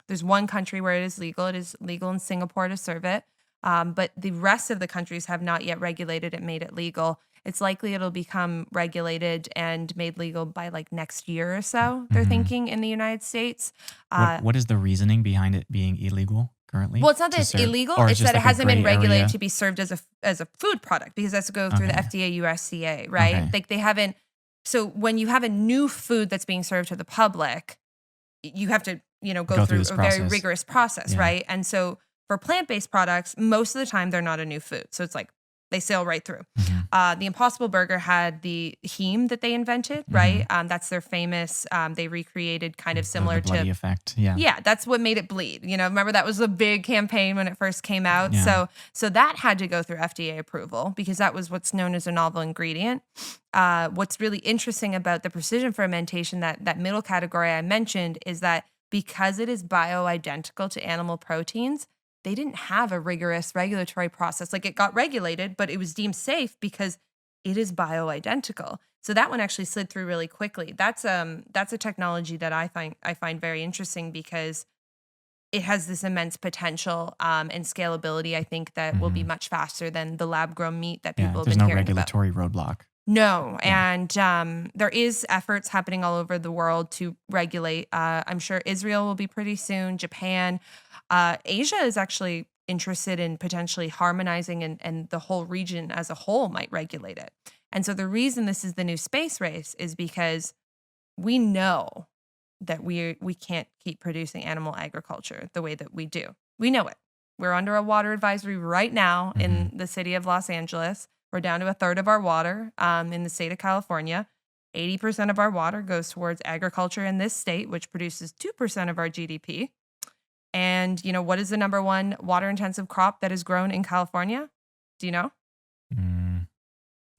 There's one country where it is legal. It is legal in Singapore to serve it. But the rest of the countries have not yet regulated it, made it legal. It's likely it'll become regulated and made legal by like next year or so, they're Mhm. thinking in the United States. What is the reasoning behind it being illegal currently Well, it's not that to it's serve? illegal, Or it's just that it like a hasn't been gray regulated area? to be served as a food product because it has to go through the Okay. FDA, USDA, right? Okay. Like they haven't. So when you have a new food that's being served to the public, you have to, go Go through through this a very process. rigorous process, Yeah. right? And so for plant-based products, most of the time they're not a new food. So it's like they sail right through. Mhm. The Impossible Burger had the heme that they invented, Mhm. right? That's their famous, they recreated kind of The similar bloody to, effect. Yeah. yeah, that's what made it bleed. Remember that was a big campaign when it first came out. Yeah. So that had to go through FDA approval because that was what's known as a novel ingredient. What's really interesting about the precision fermentation, that middle category I mentioned, is that because it is bioidentical to animal proteins, they didn't have a rigorous regulatory process. Like it got regulated, but it was deemed safe because it is bioidentical. So that one actually slid through really quickly. That's a technology that I find very interesting because it has this immense potential and scalability. I think that will be Mhm. much faster than the lab grown meat that Yeah. people have There's been no hearing about. regulatory roadblock. No, Yeah. and there is efforts happening all over the world to regulate. I'm sure Israel will be pretty soon. Japan, Asia is actually interested in potentially harmonizing, and the whole region as a whole might regulate it. And so the reason this is the new space race is because we know that we can't keep producing animal agriculture the way that we do. We know it. We're under a water advisory right now in Mhm. the city of Los Angeles. We're down to a third of our water in the state of California. 80% of our water goes towards agriculture in this state, which produces 2% of our GDP. And what is the number one water intensive crop that is grown in California? Do you know? Mm,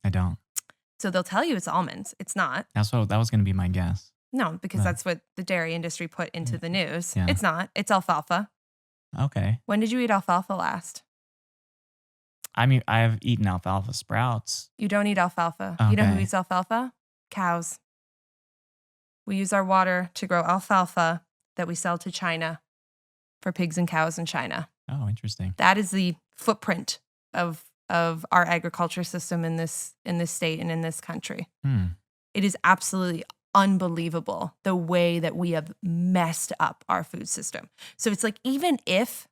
I don't. So they'll tell you it's almonds. It's not. That was going to be my guess. No, because No. that's what the dairy industry put into the news. Yeah. It's not. It's alfalfa. Okay. When did you eat alfalfa last? I mean, I've eaten alfalfa sprouts. You don't eat alfalfa. You know who Okay. eats alfalfa? Cows. We use our water to grow alfalfa that we sell to China for pigs and cows in China. Oh, interesting. That is the footprint of our agriculture system in this state and in this country. Hmm. It is absolutely unbelievable the way that we have messed up our food system. So it's like, even if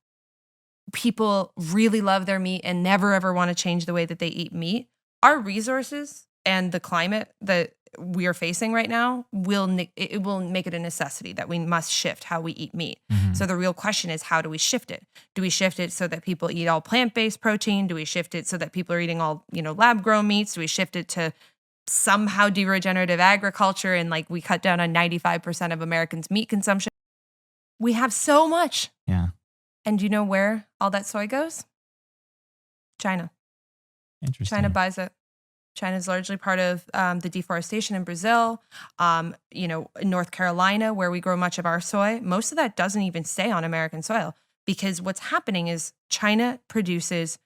people really love their meat and never ever want to change the way that they eat meat, our resources and the climate that we are facing right now will make it a necessity that we must shift how we eat meat. Mhm. So the real question is, how do we shift it? Do we shift it so that people eat all plant-based protein? Do we shift it so that people are eating all, lab-grown meats? Do we shift it to somehow do regenerative agriculture and like we cut down on 95% of Americans' meat consumption? We have so much. Yeah. And do you know where all that soy goes? China. Interesting. China buys it. China is largely part of the deforestation in Brazil. In North Carolina, where we grow much of our soy, most of that doesn't even stay on American soil because what's happening is China produces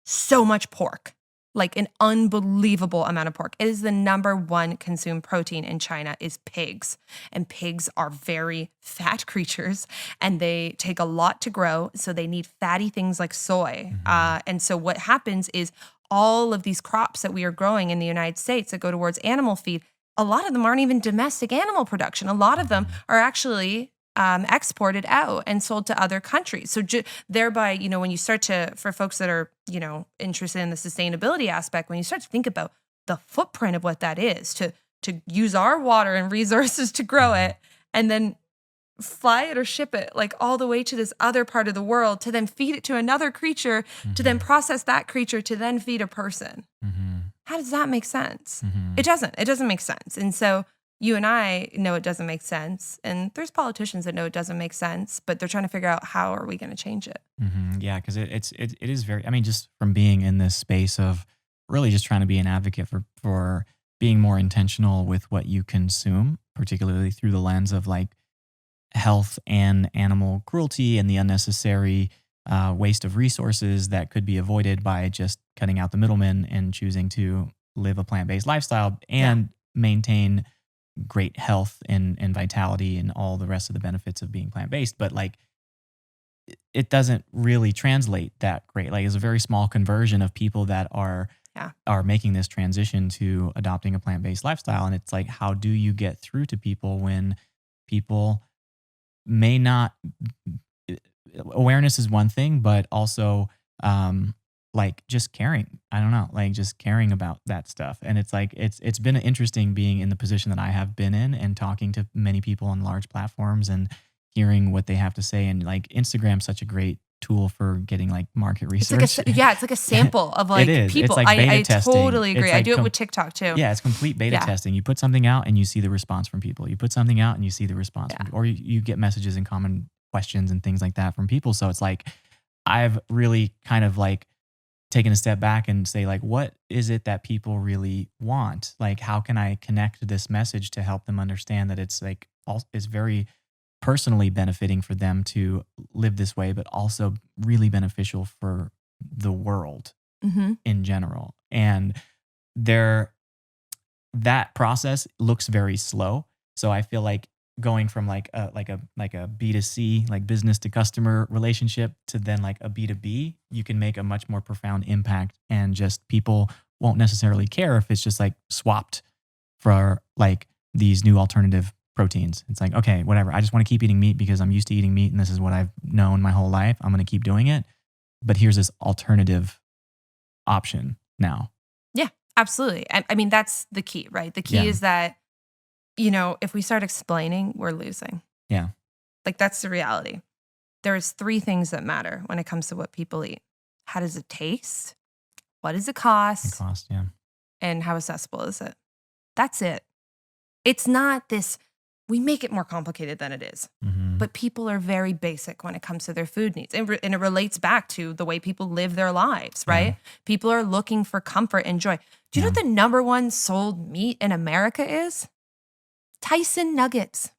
so much pork, like an unbelievable amount of pork. It is the number one consumed protein in China is pigs. And pigs are very fat creatures and they take a lot to grow. So they need fatty things like soy. And so what happens is all of these crops that we are growing in the United States that go towards animal feed, a lot of them aren't even domestic animal production. A lot of them are actually exported out and sold to other countries. So thereby, when you start to, for folks that are, interested in the sustainability aspect, when you start to think about the footprint of what that is to use our water and resources to grow it and then fly it or ship it like all the way to this other part of the world to then feed it to another creature, to then process that creature to then feed a person. Mhm. How does that make sense? Mhm. It doesn't make sense. And so you and I know it doesn't make sense, and there's politicians that know it doesn't make sense, but they're trying to figure out how are we going to change it. Yeah, because it is very. I mean, just from being in this space of really just trying to be an advocate for being more intentional with what you consume, particularly through the lens of like health and animal cruelty and the unnecessary waste of resources that could be avoided by just cutting out the middlemen and choosing to live a plant-based lifestyle Yeah. and maintain great health and vitality and all the rest of the benefits of being plant-based. But like it doesn't really translate that great. Like it's a very small conversion of people that Yeah. are making this transition to adopting a plant-based lifestyle. And it's like, how do you get through to people when people may not awareness is one thing, but also like just caring. I don't know, like just caring about that stuff. And it's like it's been interesting being in the position that I have been in and talking to many people on large platforms and hearing what they have to say. And like Instagram's such a great tool for getting like market It's like research. it's like a sample of like It is. It's people. like beta I testing. totally agree. It's I like do it with TikTok too. Yeah, it's complete beta Yeah. testing. You put something out and you see the response from people. You put something out and you see the response from Yeah. people. Or you get messages and common questions and things like that from people. So it's like I've really kind of like taken a step back and say like, what is it that people really want? Like, how can I connect this message to help them understand that it's like it's very personally benefiting for them to live this way, but also really beneficial for the world Mm-hmm. in general. And there that process looks very slow. So I feel like going from like a B2C, like business to customer relationship to then like a B2B, you can make a much more profound impact, and just people won't necessarily care if it's just like swapped for like these new alternative proteins. It's like, okay, whatever. I just want to keep eating meat because I'm used to eating meat and this is what I've known my whole life. I'm going to keep doing it. But here's this alternative option now. Yeah, absolutely. I mean, that's the key, right? The key Yeah. is that, if we start explaining, we're losing. Yeah. Like that's the reality. There's 3 things that matter when it comes to what people eat. How does it taste? What does it The cost? cost. Yeah. And how accessible is it? That's it. It's not this, we make it more complicated than it is. Mm-hmm. But people are very basic when it comes to their food needs. And it relates back to the way people live their lives, right? People are looking for comfort and joy. Do you know what the number 1 sold meat in America is? Tyson nuggets.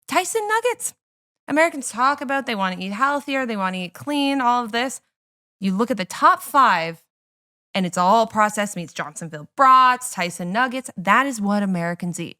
Tyson nuggets. Americans talk about they want to eat healthier, they want to eat clean, all of this. You look at the top 5 and it's all processed meats, Johnsonville brats, Tyson nuggets. That is what Americans eat.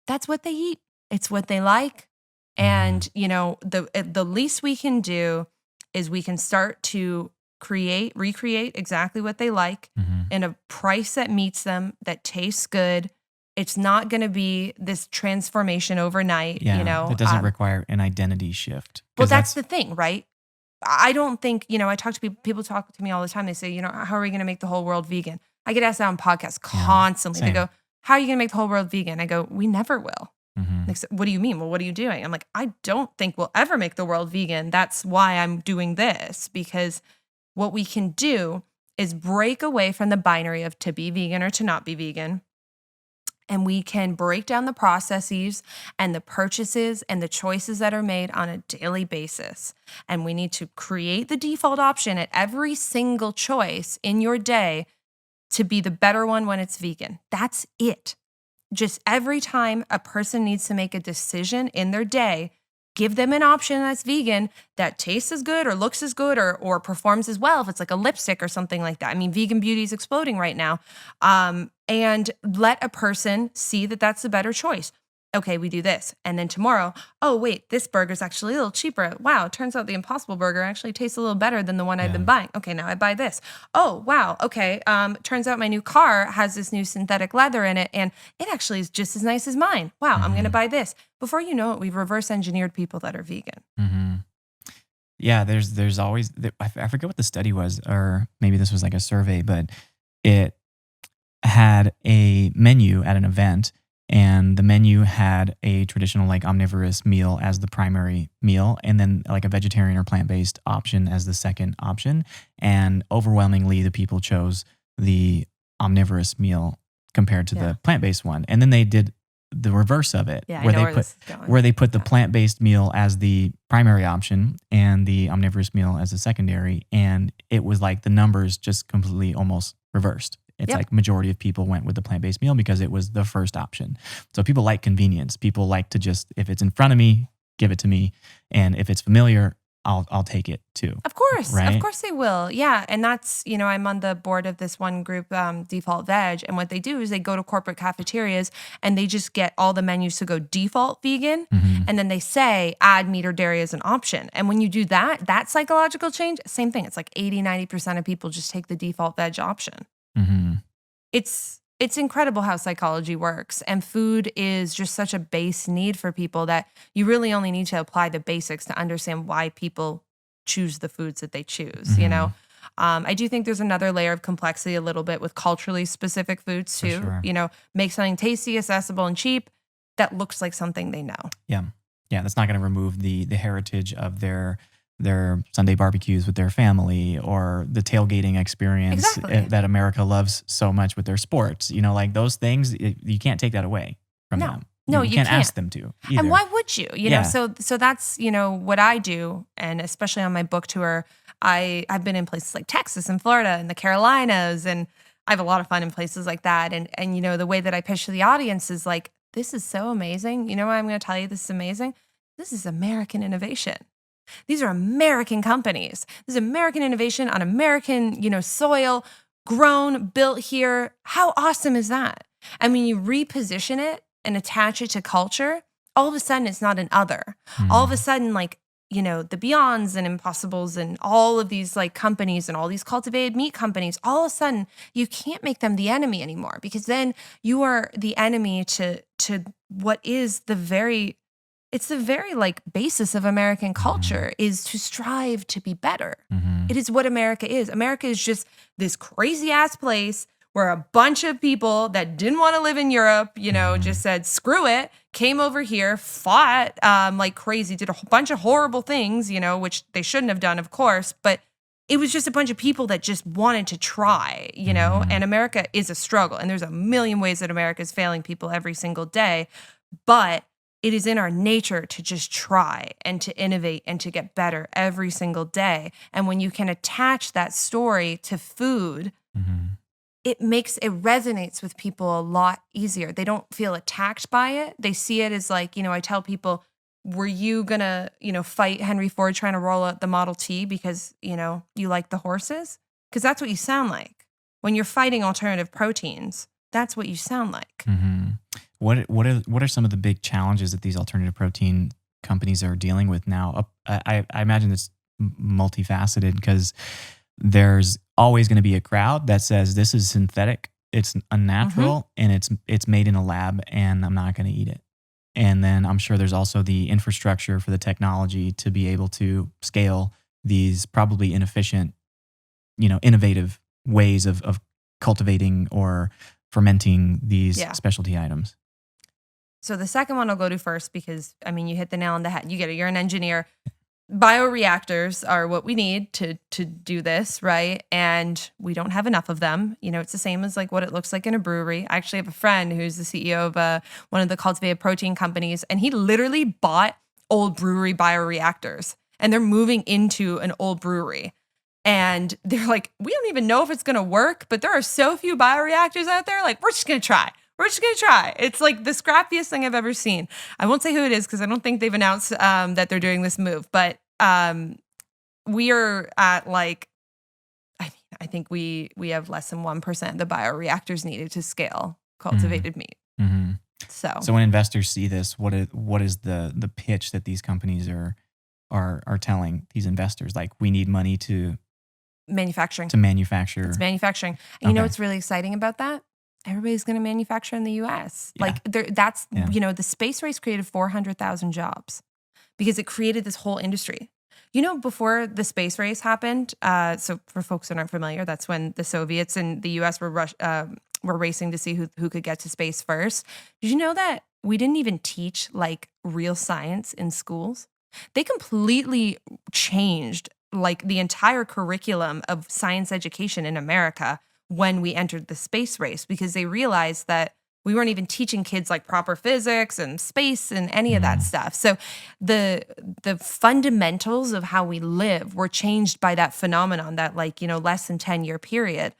That's what they eat. It's what they like. And, the least we can do is we can start to recreate exactly what they like in a price that meets them, that tastes good. It's not going to be this transformation overnight, Yeah. It doesn't require an identity shift. Well, 'Cause that's the thing, right? I don't think, I talk to people talk to me all the time. They say, how are we going to make the whole world vegan? I get asked that on podcasts constantly. same. They go, how are you going to make the whole world vegan? I go, we never will. Mhm. They say, what do you mean? Well, what are you doing? I'm like, I don't think we'll ever make the world vegan. That's why I'm doing this, because what we can do is break away from the binary of to be vegan or to not be vegan. And we can break down the processes and the purchases and the choices that are made on a daily basis. And we need to create the default option at every single choice in your day to be the better one when it's vegan. That's it. Just every time a person needs to make a decision in their day, give them an option that's vegan that tastes as good or looks as good or performs as well if it's like a lipstick or something like that. I mean, vegan beauty is exploding right now. And let a person see that that's the better choice. Okay, we do this. And then tomorrow, oh, wait, this burger's actually a little cheaper. Wow, it turns out the Impossible Burger actually tastes a little better than the one I've been buying. Okay, now I buy this. Oh, wow, okay. Turns out my new car has this new synthetic leather in it, and it actually is just as nice as mine. Wow, I'm going to buy this. Before you know it, we've reverse engineered people that are vegan. Mm-hmm. Yeah, there's always, I forget what the study was, or maybe this was like a survey, but it had a menu at an event, and the menu had a traditional like omnivorous meal as the primary meal, and then like a vegetarian or plant-based option as the second option. And overwhelmingly, the people chose the omnivorous meal compared to Yeah. the plant-based one. And then they did the reverse of it, Yeah, I where know they where put this is going. where they put the Yeah. plant-based meal as the primary option and the omnivorous meal as the secondary. And it was like the numbers just completely almost reversed. It's Yep. like majority of people went with the plant-based meal because it was the first option. So people like convenience. People like to just, if it's in front of me, give it to me. And if it's familiar, I'll take it too. Of Right? course they will. Yeah. And that's, I'm on the board of this one group, Default Veg. And what they do is they go to corporate cafeterias and they just get all the menus to go default vegan. Mhm. And then they say add meat or dairy as an option. And when you do that psychological change, same thing. It's like 80-90% of people just take the default veg option. Mhm. It's incredible how psychology works, and food is just such a base need for people that you really only need to apply the basics to understand why people choose the foods that they choose. Mhm. I do think there's another layer of complexity a little bit with culturally specific foods For too. sure. Make something tasty, accessible, and cheap that looks like something they know. Yeah. Yeah, that's not going to remove the heritage of their Sunday barbecues with their family or the tailgating experience Exactly. that America loves so much with their sports. Like those things, you can't take that away from No. them. No, you you can't can't. ask them to either. And why would you? Yeah. So that's, what I do. And especially on my book tour, I've been in places like Texas and Florida and the Carolinas, and I have a lot of fun in places like that. And the way that I pitch to the audience is like, this is so amazing. You know why I'm going to tell you this is amazing? This is American innovation. These are American companies. This is American innovation on American, soil, grown, built here. How awesome is that? And when you reposition it and attach it to culture, all of a sudden it's not an other. All of a sudden, like, the Beyonds and Impossibles and all of these like companies and all these cultivated meat companies, all of a sudden you can't make them the enemy anymore, because then you are the enemy to what is the very like basis of American culture, is to strive to be better. Mhm. It is what America is. America is just this crazy ass place where a bunch of people that didn't want to live in Europe, just said, screw it, came over here, fought like crazy, did a bunch of horrible things, which they shouldn't have done, of course, but it was just a bunch of people that just wanted to try, and America is a struggle. And there's a million ways that America is failing people every single day, but it is in our nature to just try and to innovate and to get better every single day. And when you can attach that story to food, Mhm. it resonates with people a lot easier. They don't feel attacked by it. They see it as like, I tell people, were you gonna, fight Henry Ford trying to roll out the Model T because, you like the horses? Because that's what you sound like. When you're fighting alternative proteins, that's what you sound like. Mhm. What are some of the big challenges that these alternative protein companies are dealing with now? I imagine it's multifaceted, because there's always going to be a crowd that says this is synthetic, it's unnatural, and it's made in a lab, and I'm not going to eat it. And then I'm sure there's also the infrastructure for the technology to be able to scale these probably inefficient, innovative ways of cultivating or fermenting these Yeah. specialty items. So the second one I'll go to first, because you hit the nail on the head. You get it. You're an engineer. Bioreactors are what we need to do this, right? And we don't have enough of them. It's the same as like what it looks like in a brewery. I actually have a friend who's the CEO of one of the cultivated protein companies, and he literally bought old brewery bioreactors, and they're moving into an old brewery. And they're like, we don't even know if it's going to work, but there are so few bioreactors out there. Like, we're just going to try. We're just going to try. It's like the scrappiest thing I've ever seen. I won't say who it is because I don't think they've announced that they're doing this move. But we are at like, I think we have less than 1% of the bioreactors needed to scale cultivated meat. Mhm. So when investors see this, what is the pitch that these companies are telling these investors? Like, we need money to manufacturing. manufacture. It's manufacturing. And you know Okay. what's really exciting about that? Everybody's going to manufacture in the US. Yeah. Like that's, Yeah. the space race created 400,000 jobs because it created this whole industry. Before the space race happened, so for folks that aren't familiar, that's when the Soviets and the US were racing to see who could get to space first. Did you know that we didn't even teach like real science in schools? They completely changed like the entire curriculum of science education in America when we entered the space race, because they realized that we weren't even teaching kids like proper physics and space and any of that stuff. So the fundamentals of how we live were changed by that phenomenon, that like, less than 10-year period.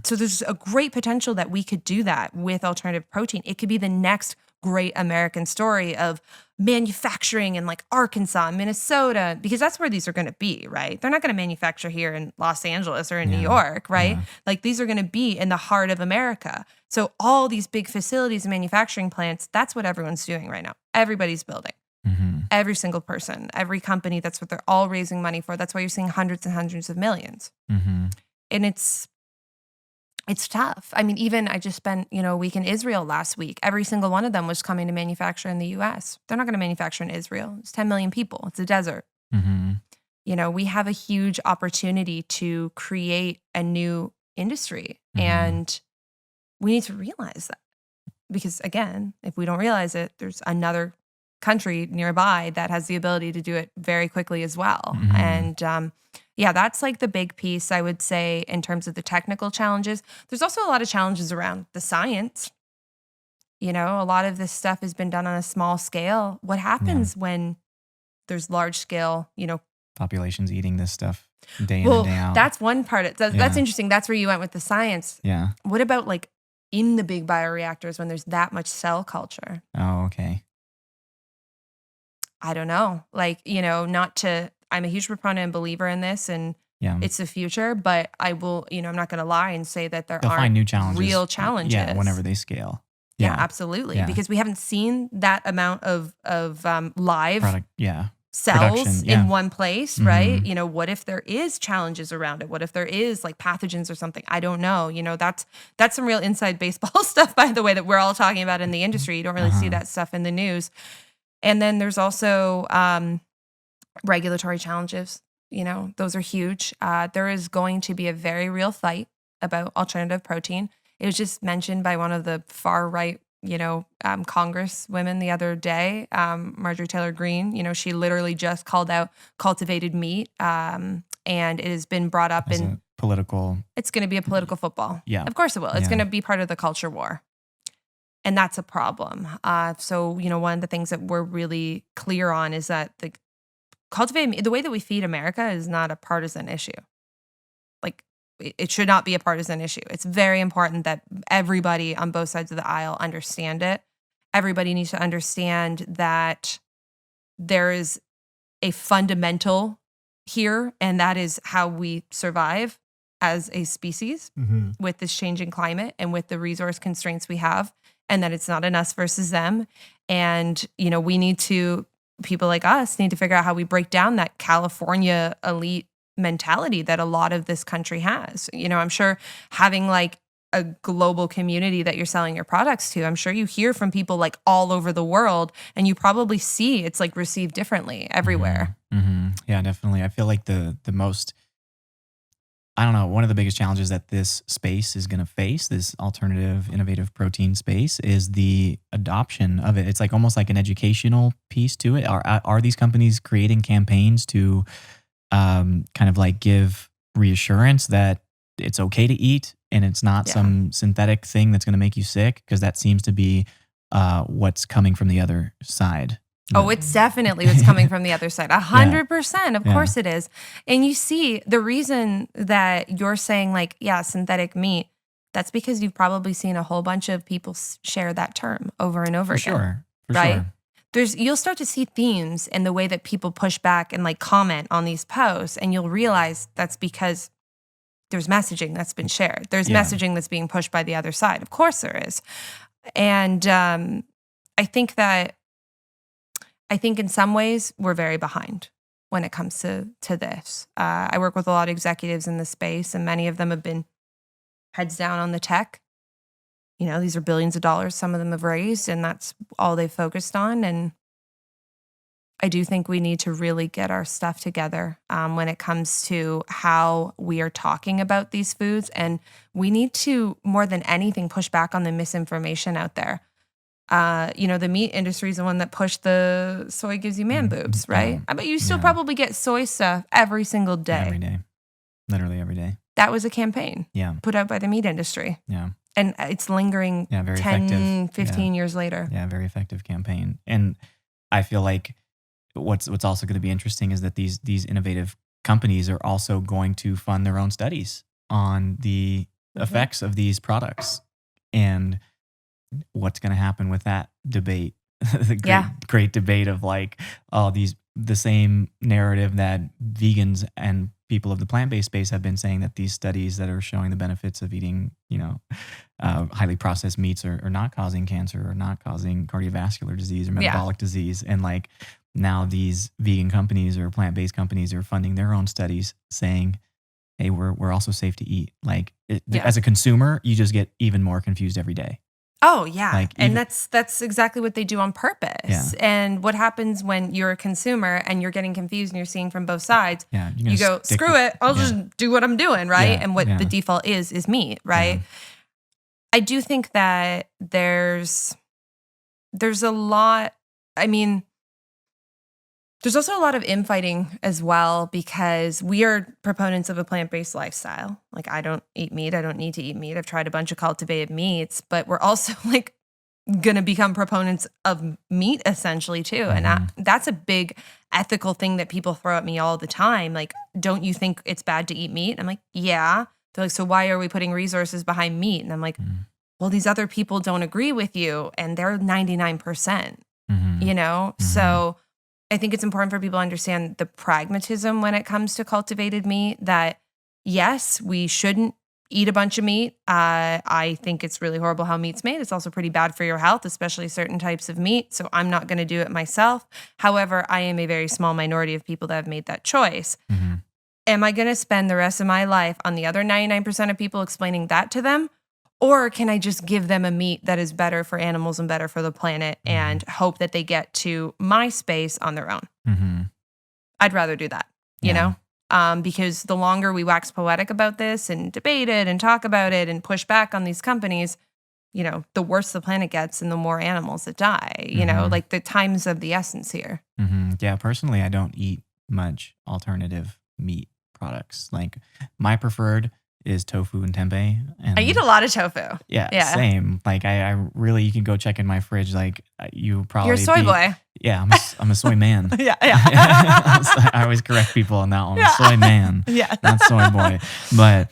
So there's a great potential that we could do that with alternative protein. It could be the next great American story of manufacturing in like Arkansas and Minnesota, because that's where these are going to be, right? They're not going to manufacture here in Los Angeles or in New York, right? Like these are going to be in the heart of America. So all these big facilities and manufacturing plants, that's what everyone's doing right now. Everybody's building. Every single person, every company, that's what they're all raising money for. That's why you're seeing hundreds and hundreds of millions. And it's tough. I mean, even I just spent, a week in Israel last week. Every single one of them was coming to manufacture in the US. They're not going to manufacture in Israel. It's 10 million people. It's a desert. We have a huge opportunity to create a new industry. And we need to realize that. Because again, if we don't realize it, there's another country nearby that has the ability to do it very quickly as well. And that's like the big piece, I would say, in terms of the technical challenges. There's also a lot of challenges around the science. A lot of this stuff has been done on a small scale. What happens when there's large scale, populations eating this stuff day in and day out? That's one part. That's interesting. That's where you went with the science. Yeah. What about like in the big bioreactors when there's that much cell culture? Oh, okay. I don't know. Like, I'm a huge proponent and believer in this, and it's the future, but I will, I'm not going to lie and say that they'll find new challenges. Real challenges. Yeah, whenever they scale. Yeah, absolutely. Because we haven't seen that amount of live cells production, in one place, right? What if there is challenges around it? What if there is like pathogens or something? I don't know. That's some real inside baseball stuff, by the way, that we're all talking about in the industry. You don't really see that stuff in the news. And then there's also regulatory challenges. Those are huge. There is going to be a very real fight about alternative protein. It was just mentioned by one of the far right, Congress women the other day, Marjorie Taylor Greene. She literally just called out cultivated meat, and it has been brought up As in a political. It's going to be a political football. Yeah, of course it will. It's going to be part of the culture war. And that's a problem. So, one of the things that we're really clear on is that the way that we feed America is not a partisan issue. Like, it should not be a partisan issue. It's very important that everybody on both sides of the aisle understand it. Everybody needs to understand that there is a fundamental here, and that is how we survive as a species with this changing climate and with the resource constraints we have, and that it's not an us versus them. And, we need to, people like us need to figure out how we break down that California elite mentality that a lot of this country has. I'm sure having like a global community that you're selling your products to, I'm sure you hear from people like all over the world, and you probably see it's like received differently everywhere. Yeah, definitely. I feel like the most, I don't know, one of the biggest challenges that this space is going to face, this alternative innovative protein space, is the adoption of it. It's like almost like an educational piece to it. Are these companies creating campaigns to kind of like give reassurance that it's okay to eat and it's not some synthetic thing that's going to make you sick? Because that seems to be what's coming from the other side. Oh, it's definitely what's coming from the other side. 100%. Of course it is. And you see, the reason that you're saying like, synthetic meat, that's because you've probably seen a whole bunch of people share that term over and over again. For right? sure. You'll start to see themes in the way that people push back and like comment on these posts, and you'll realize that's because there's messaging that's been shared. There's messaging that's being pushed by the other side. Of course there is. And I think in some ways we're very behind when it comes to this. I work with a lot of executives in the space, and many of them have been heads down on the tech. These are billions of dollars some of them have raised, and that's all they've focused on. And I do think we need to really get our stuff together when it comes to how we are talking about these foods. And we need to, more than anything, push back on the misinformation out there. The meat industry is the one that pushed the soy gives you man boobs, right? I bet you still probably get soy stuff every single day. Every day. Literally every day. That was a campaign Yeah. put out by the meat industry. Yeah. And it's lingering Yeah. Very 10, effective. 15 years later. Yeah. Very effective campaign. And I feel like what's also going to be interesting is that these innovative companies are also going to fund their own studies on the effects of these products, and what's going to happen with that debate. The great debate of like, oh, the same narrative that vegans and people of the plant-based space have been saying, that these studies that are showing the benefits of eating, highly processed meats are not causing cancer or not causing cardiovascular disease or metabolic disease. And like now these vegan companies or plant-based companies are funding their own studies saying, hey, we're also safe to eat. Like as a consumer, you just get even more confused every day. Oh yeah. Like and that's exactly what they do on purpose. Yeah. And what happens when you're a consumer and you're getting confused and you're seeing from both sides, you go, screw it, I'll just do what I'm doing, right? And what the default is meat, right? Yeah. I do think that there's a lot, there's also a lot of infighting as well, because we are proponents of a plant-based lifestyle. Like, I don't eat meat. I don't need to eat meat. I've tried a bunch of cultivated meats, but we're also like going to become proponents of meat essentially too. And that's a big ethical thing that people throw at me all the time. Like, don't you think it's bad to eat meat? I'm like, yeah. They're like, so why are we putting resources behind meat? And I'm like, well, these other people don't agree with you, and they're 99%, So I think it's important for people to understand the pragmatism when it comes to cultivated meat, that yes, we shouldn't eat a bunch of meat. I think it's really horrible how meat's made. It's also pretty bad for your health, especially certain types of meat. So I'm not going to do it myself. However, I am a very small minority of people that have made that choice. Am I going to spend the rest of my life on the other 99% of people explaining that to them? Or can I just give them a meat that is better for animals and better for the planet and hope that they get to my space on their own? I'd rather do that, you know? Because the longer we wax poetic about this and debate it and talk about it and push back on these companies, the worse the planet gets and the more animals that die, like the time's of the essence here. Yeah, personally, I don't eat much alternative meat products. Like my preferred is tofu and tempeh. And I eat a lot of tofu. Yeah. Same. Like I really, you can go check in my fridge. Like you probably You're a soy boy. Yeah, I'm a soy man. Yeah. I always correct people on that one. Yeah. Soy man, not soy boy. But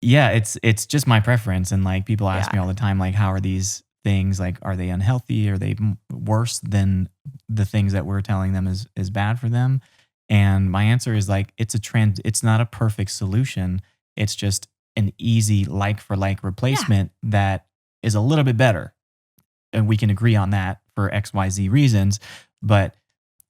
yeah, it's just my preference. And like people ask me all the time, like, how are these things? Like, are they unhealthy? Are they worse than the things that we're telling them is bad for them? And my answer is like, it's not a perfect solution. It's just an easy like for like replacement that is a little bit better. And we can agree on that for XYZ reasons, but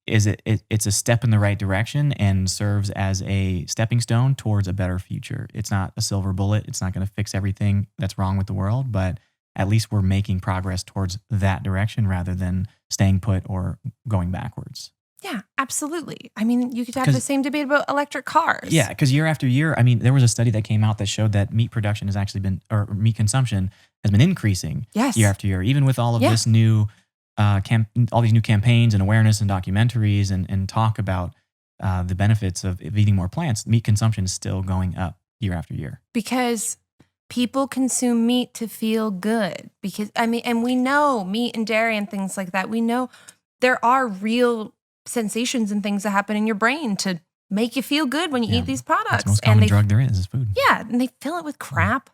it's a step in the right direction and serves as a stepping stone towards a better future. It's not a silver bullet. It's not going to fix everything that's wrong with the world, but at least we're making progress towards that direction rather than staying put or going backwards. Yeah, absolutely. I mean, you could have the same debate about electric cars. Yeah, because year after year, I mean, there was a study that came out that showed that meat production has actually been, or meat consumption has been increasing year after year, even with all of this new, all these new campaigns and awareness and documentaries and talk about the benefits of eating more plants. Meat consumption is still going up year after year. Because people consume meat to feel good. Because, and we know meat and dairy and things like that, we know there are real sensations and things that happen in your brain to make you feel good when you eat these products. That's the most common drug there is food. Yeah, and they fill it with crap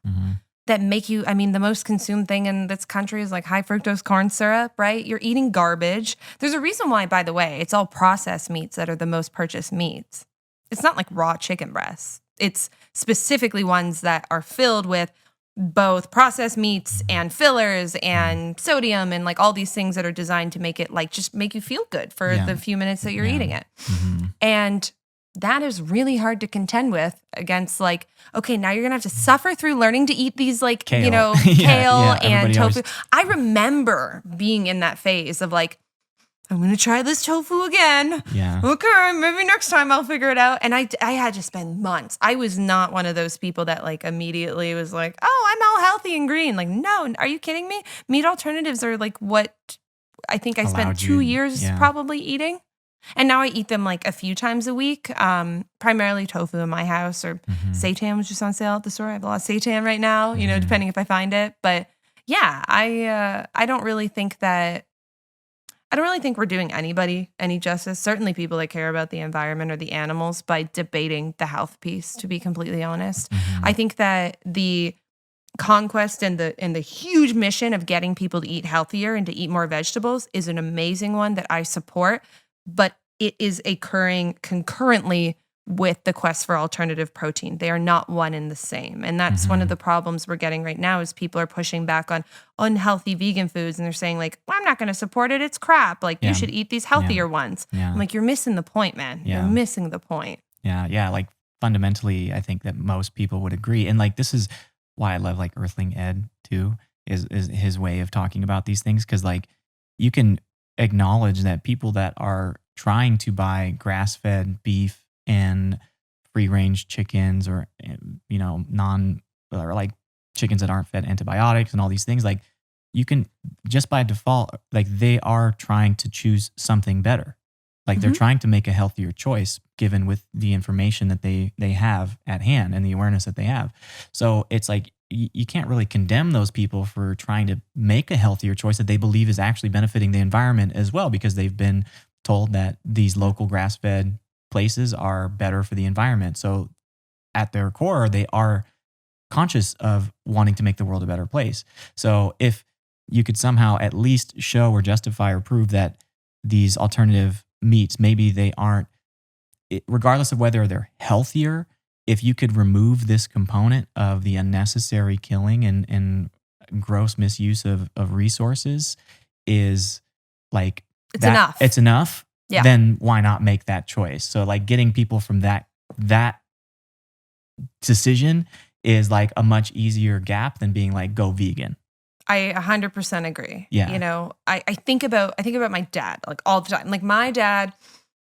that make you, the most consumed thing in this country is like high fructose corn syrup, right? You're eating garbage. There's a reason why, by the way, it's all processed meats that are the most purchased meats. It's not like raw chicken breasts. It's specifically ones that are filled with both processed meats and fillers and sodium and like all these things that are designed to make it like just make you feel good for the few minutes that you're eating it. And that is really hard to contend with against like, okay, now you're going to have to suffer through learning to eat these like, kale. Kale and tofu. Always... I remember being in that phase of like, I'm going to try this tofu again. Yeah. Okay, maybe next time I'll figure it out. And I had to spend months. I was not one of those people that like immediately was like, oh, I'm all healthy and green. Like, no, are you kidding me? Meat alternatives are like what I think I spent 2 years probably eating. And now I eat them like a few times a week, primarily tofu in my house, or seitan was just on sale at the store. I have a lot of seitan right now, depending if I find it. But yeah, I don't really think we're doing anybody any justice. Certainly people that care about the environment or the animals by debating the health piece, to be completely honest. I think that the conquest and the huge mission of getting people to eat healthier and to eat more vegetables is an amazing one that I support, but it is occurring concurrently with the quest for alternative protein. They are not one and the same. And that's one of the problems we're getting right now is people are pushing back on unhealthy vegan foods and they're saying like, well, I'm not going to support it. It's crap. Like you should eat these healthier ones. Yeah. I'm like, you're missing the point, man. Yeah. You're missing the point. Yeah. Like fundamentally, I think that most people would agree. And like, this is why I love like Earthling Ed too, is his way of talking about these things. Cause like you can acknowledge that people that are trying to buy grass-fed beef and free-range chickens or, or like chickens that aren't fed antibiotics and all these things, like you can just by default, like they are trying to choose something better. Like they're trying to make a healthier choice given with the information that they have at hand and the awareness that they have. So it's like, you can't really condemn those people for trying to make a healthier choice that they believe is actually benefiting the environment as well, because they've been told that these local grass-fed places are better for the environment. So at their core, they are conscious of wanting to make the world a better place. So if you could somehow at least show or justify or prove that these alternative meats, maybe they aren't, regardless of whether they're healthier, if you could remove this component of the unnecessary killing and gross misuse of resources, is like it's enough. It's enough. Yeah. Then why not make that choice? So like getting people from that decision is like a much easier gap than being like, go vegan. I 100% agree. Yeah. I think about my dad like all the time. Like my dad,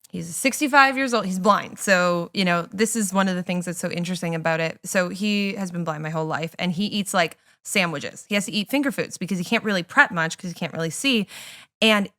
he's 65 years old. He's blind. So, this is one of the things that's so interesting about it. So he has been blind my whole life and he eats like sandwiches. He has to eat finger foods because he can't really prep much because he can't really see. And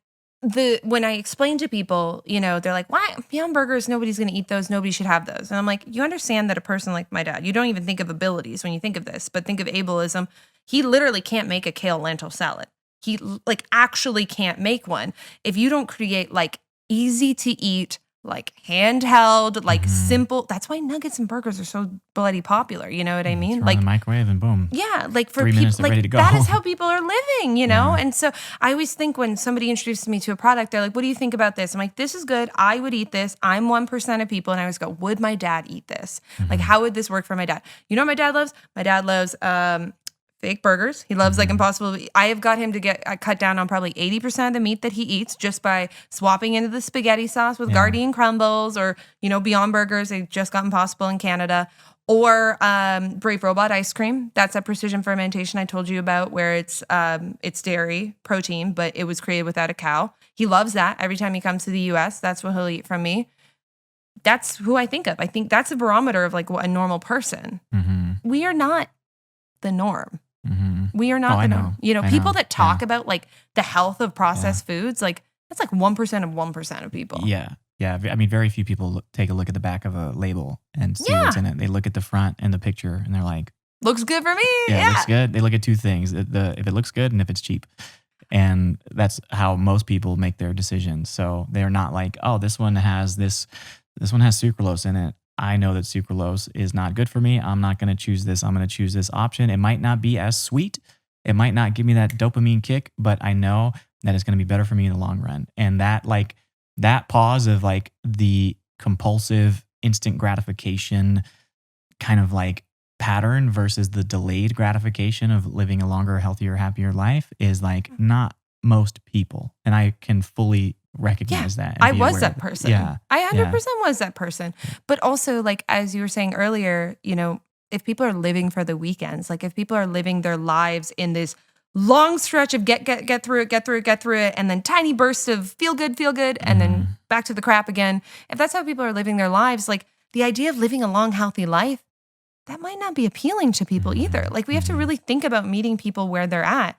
when I explain to people, they're like, why Beyond Burgers? Nobody's going to eat those. Nobody should have those. And I'm like, you understand that a person like my dad, you don't even think of abilities when you think of this, but think of ableism. He literally can't make a kale lentil salad. He like actually can't make one. If you don't create like easy to eat, like handheld, like simple. That's why nuggets and burgers are so bloody popular. You know what I mean? Like in the microwave and boom. Yeah, like for 3 people, minutes, they're ready to go. That is how people are living. Yeah. And so I always think when somebody introduces me to a product, they're like, "What do you think about this?" I'm like, "This is good. I would eat this. I'm 1% of people." And I always go, "Would my dad eat this? Like, how would this work for my dad?" You know what my dad loves? My dad loves fake burgers. He loves like Impossible. I have got him to cut down on probably 80% of the meat that he eats just by swapping into the spaghetti sauce with Gardein crumbles or, Beyond Burgers. They just got Impossible in Canada. Or Brave Robot ice cream. That's that precision fermentation I told you about where it's dairy protein, but it was created without a cow. He loves that. Every time he comes to the US, that's what he'll eat from me. That's who I think of. I think that's a barometer of like a normal person. We are not the norm. We are not the norm. People that talk about like the health of processed foods, like that's like 1% of 1% of people. Yeah. I mean, very few people take a look at the back of a label and see what's in it. They look at the front and the picture and they're like, looks good for me. Yeah, it looks good. They look at two things, if it looks good and if it's cheap. And that's how most people make their decisions. So they're not like, oh, this one has sucralose in it. I know that sucralose is not good for me. I'm not going to choose this. I'm going to choose this option. It might not be as sweet. It might not give me that dopamine kick, but I know that it's going to be better for me in the long run. And that pause of like the compulsive instant gratification kind of like pattern versus the delayed gratification of living a longer, healthier, happier life is like not most people. And I can fully recognize that. I was that person. Yeah. I 100% was that person. But also like, as you were saying earlier, if people are living for the weekends, like if people are living their lives in this long stretch of get through it, and then tiny bursts of feel good, and then back to the crap again. If that's how people are living their lives, like the idea of living a long, healthy life, that might not be appealing to people either. Like we have to really think about meeting people where they're at.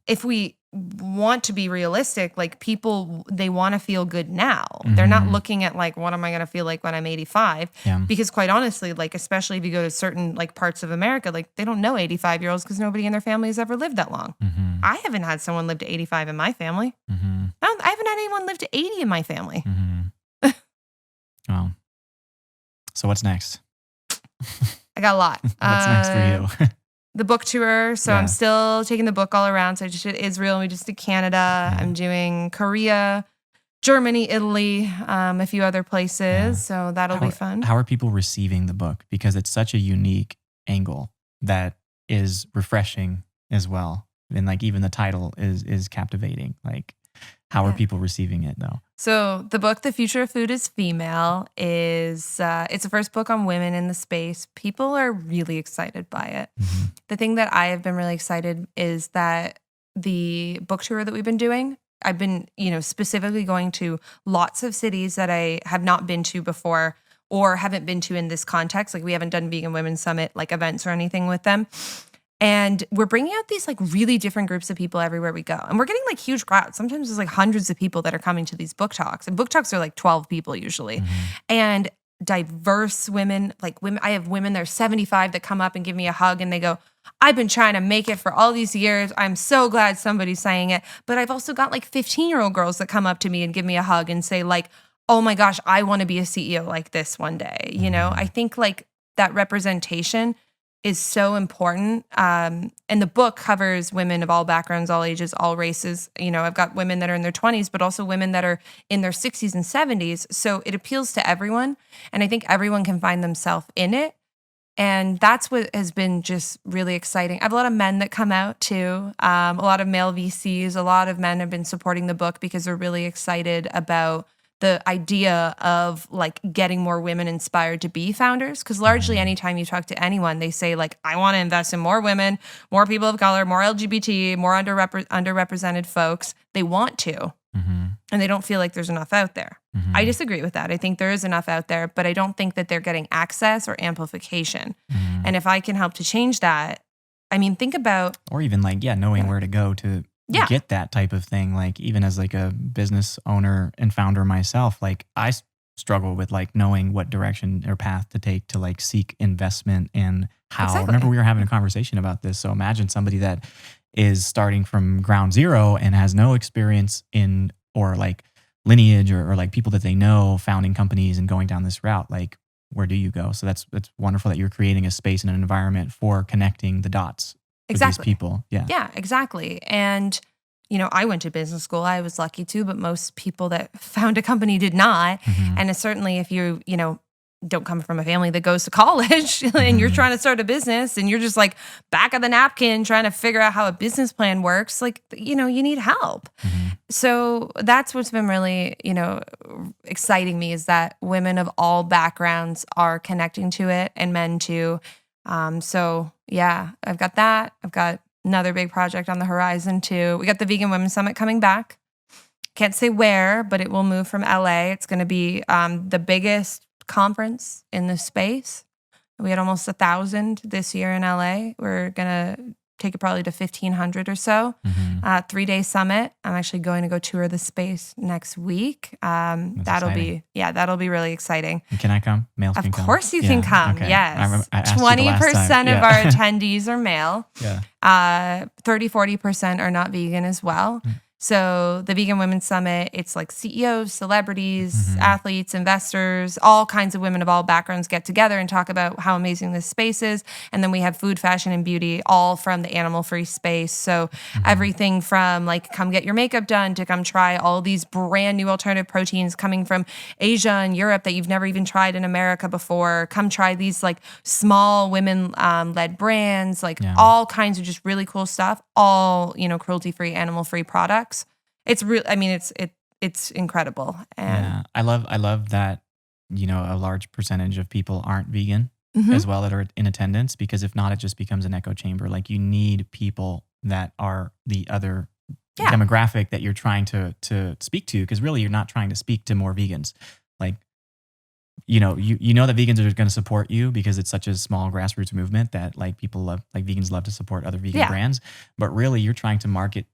If we want to be realistic. Like people, they want to feel good now. They're not looking at like, what am I going to feel like when I'm 85? Yeah. Because quite honestly, like, especially if you go to certain like parts of America, like they don't know 85-year-olds because nobody in their family has ever lived that long. I haven't had someone live to 85 in my family. I haven't had anyone live to 80 in my family. Well, so what's next? I got a lot. What's next for you? The book tour. So I'm still taking the book all around. So I just did Israel. We just did Canada. I'm doing Korea, Germany, Italy, a few other places. Yeah. So that'll be fun. How are people receiving the book? Because it's such a unique angle that is refreshing as well. And like even the title is captivating. Like how are people receiving it though? So the book, The Future of Food is Female, is it's the first book on women in the space. People are really excited by it. The thing that I have been really excited is that the book tour that we've been doing, I've been, specifically going to lots of cities that I have not been to before or haven't been to in this context. Like we haven't done Vegan Women's Summit like events or anything with them. And we're bringing out these like really different groups of people everywhere we go. And we're getting like huge crowds. Sometimes there's like hundreds of people that are coming to these book talks. And book talks are like 12 people usually. And diverse women, like women, I have women that are 75 that come up and give me a hug and they go, I've been trying to make it for all these years. I'm so glad somebody's saying it. But I've also got like 15-year-old girls that come up to me and give me a hug and say like, oh my gosh, I want to be a CEO like this one day. I think like that representation is so important. And the book covers women of all backgrounds, all ages, all races. I've got women that are in their 20s, but also women that are in their 60s and 70s. So it appeals to everyone. And I think everyone can find themselves in it. And that's what has been just really exciting. I have a lot of men that come out too, a lot of male VCs. A lot of men have been supporting the book because they're really excited about the idea of like getting more women inspired to be founders. Because largely anytime you talk to anyone, they say like, I want to invest in more women, more people of color, more LGBT, more underrepresented folks. They want to, and they don't feel like there's enough out there. I disagree with that. I think there is enough out there, but I don't think that they're getting access or amplification. And if I can help to change that, I mean, think about... Or even like, knowing where to go to get that type of thing. Like even as like a business owner and founder myself, like I struggle with like knowing what direction or path to take to like seek investment and how. Exactly. Remember we were having a conversation about this. So imagine somebody that is starting from ground zero and has no experience in or like lineage or like people that they know founding companies and going down this route. Like where do you go? So that's wonderful that you're creating a space and an environment for connecting the dots. Exactly. These people. Yeah, exactly. And, I went to business school. I was lucky too, but most people that found a company did not. And it's certainly if you, don't come from a family that goes to college and you're trying to start a business and you're just like back of the napkin trying to figure out how a business plan works, like, you need help. So that's what's been really, exciting me is that women of all backgrounds are connecting to it and men too. So yeah, I've got that. I've got another big project on the horizon too. We got the Vegan Women's Summit coming back. Can't say where, but it will move from LA. It's going to be the biggest conference in the space. We had almost 1,000 this year in LA. We're going to take it probably to 1,500 or so. 3-day summit. I'm actually going to go tour the space next week. That'll be really exciting. Can I come? Males can come. Of course you can come. Okay. Yes. I asked you the 20% last time. of our attendees are male. 30-40% are not vegan as well. So the Vegan Women's Summit, it's like CEOs, celebrities, athletes, investors, all kinds of women of all backgrounds get together and talk about how amazing this space is. And then we have food, fashion, and beauty, all from the animal-free space. So everything from like come get your makeup done to come try all these brand new alternative proteins coming from Asia and Europe that you've never even tried in America before. Come try these like small women-led brands, like all kinds of just really cool stuff, all, cruelty-free, animal-free products. It's real. I mean, it's incredible. And I love that, a large percentage of people aren't vegan as well that are in attendance, because if not, it just becomes an echo chamber. Like you need people that are the other demographic that you're trying to speak to, because really you're not trying to speak to more vegans. Like, you know that vegans are going to support you because it's such a small grassroots movement that like people love, like vegans love to support other vegan brands, but really you're trying to market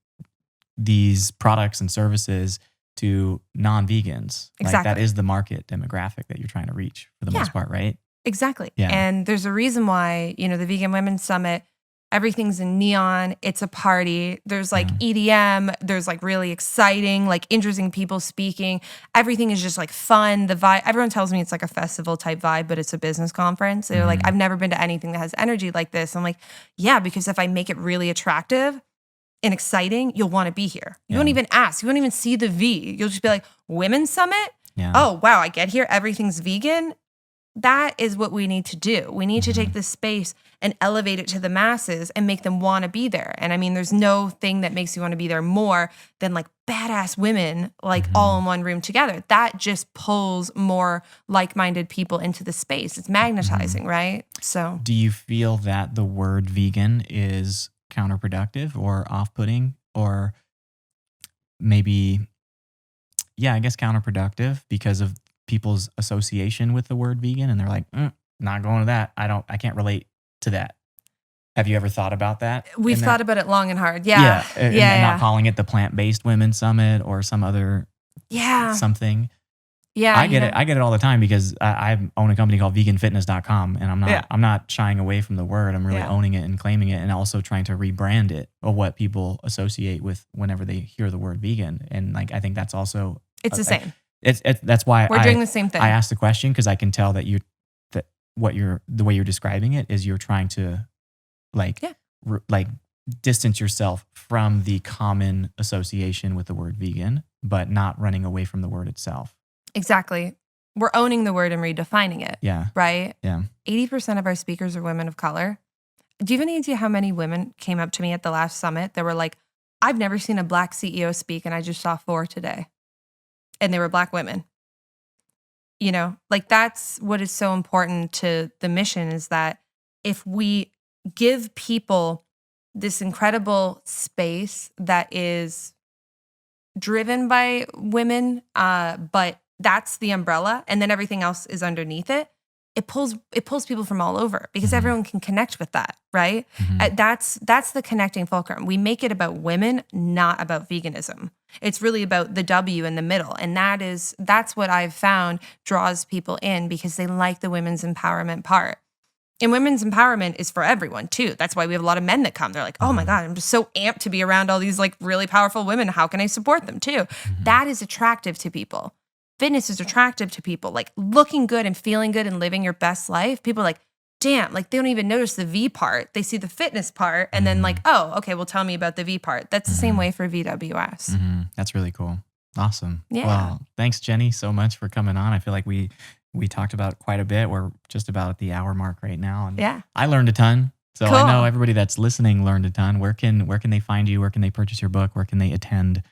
these products and services to non-vegans. Like that Exactly. is the market demographic that you're trying to reach for the Yeah. most part, right? Exactly. Yeah. And there's a reason why, the Vegan Women's Summit, everything's in neon. It's a party. There's like EDM. There's like really exciting, like interesting people speaking. Everything is just like fun. The vibe, everyone tells me it's like a festival type vibe, but it's a business conference. They're like, I've never been to anything that has energy like this. I'm like, yeah, because if I make it really attractive and exciting, you'll want to be here. You won't even ask. You won't even see the V. You'll just be like, Women's Summit? Yeah. Oh, wow, I get here. Everything's vegan. That is what we need to do. We need to take this space and elevate it to the masses and make them want to be there. And I mean, there's no thing that makes you want to be there more than like badass women, like all in one room together. That just pulls more like-minded people into the space. It's magnetizing, right? So, do you feel that the word vegan is counterproductive or off-putting, or maybe, I guess counterproductive because of people's association with the word vegan, and they're like, not going to that. I can't relate to that. Have you ever thought about that? We've thought about it long and hard. Yeah. And not calling it the Plant-Based Women's Summit or some other something. Yeah. I get it. I get it all the time because I own a company called veganfitness.com, and I'm not shying away from the word. I'm really owning it and claiming it, and also trying to rebrand it of what people associate with whenever they hear the word vegan. And like, I think that's also, it's the same. That's why we're doing the same thing. I asked the question because I can tell that the way you're describing it is you're trying to like distance yourself from the common association with the word vegan, but not running away from the word itself. Exactly. We're owning the word and redefining it. Yeah. Right? Yeah. 80% of our speakers are women of color. Do you have any idea how many women came up to me at the last summit that were like, I've never seen a Black CEO speak and I just saw 4 today. And they were Black women. Like that's what is so important to the mission, is that if we give people this incredible space that is driven by women, but that's the umbrella, and then everything else is underneath it. It pulls people from all over because everyone can connect with that, right? That's the connecting fulcrum. We make it about women, not about veganism. It's really about the W in the middle, and that's what I've found draws people in because they like the women's empowerment part. And women's empowerment is for everyone too. That's why we have a lot of men that come. They're like, oh my God, I'm just so amped to be around all these like really powerful women. How can I support them too? That is attractive to people. Fitness is attractive to people. Like looking good and feeling good and living your best life. People are like, damn, like they don't even notice the V part. They see the fitness part and then like, oh, okay, well tell me about the V part. That's the same way for VWS. That's really cool. Awesome. Yeah. Well, thanks, Jenny, so much for coming on. I feel like we talked about quite a bit. We're just about at the hour mark right now. And I learned a ton. So cool. I know everybody that's listening learned a ton. Where can they find you? Where can they purchase your book? Where can they attend?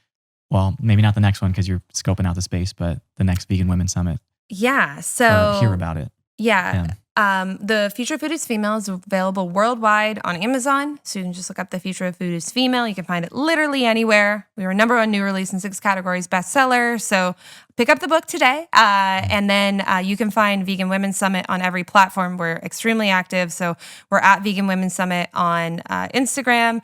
Well, maybe not the next one because you're scoping out the space, but the next Vegan Women's Summit. Yeah. So hear about it. Yeah. The Future of Food is Female is available worldwide on Amazon. So you can just look up The Future of Food is Female. You can find it literally anywhere. We were #1 new release in 6 categories, bestseller. So pick up the book today. And then you can find Vegan Women's Summit on every platform. We're extremely active. So we're at Vegan Women's Summit on Instagram,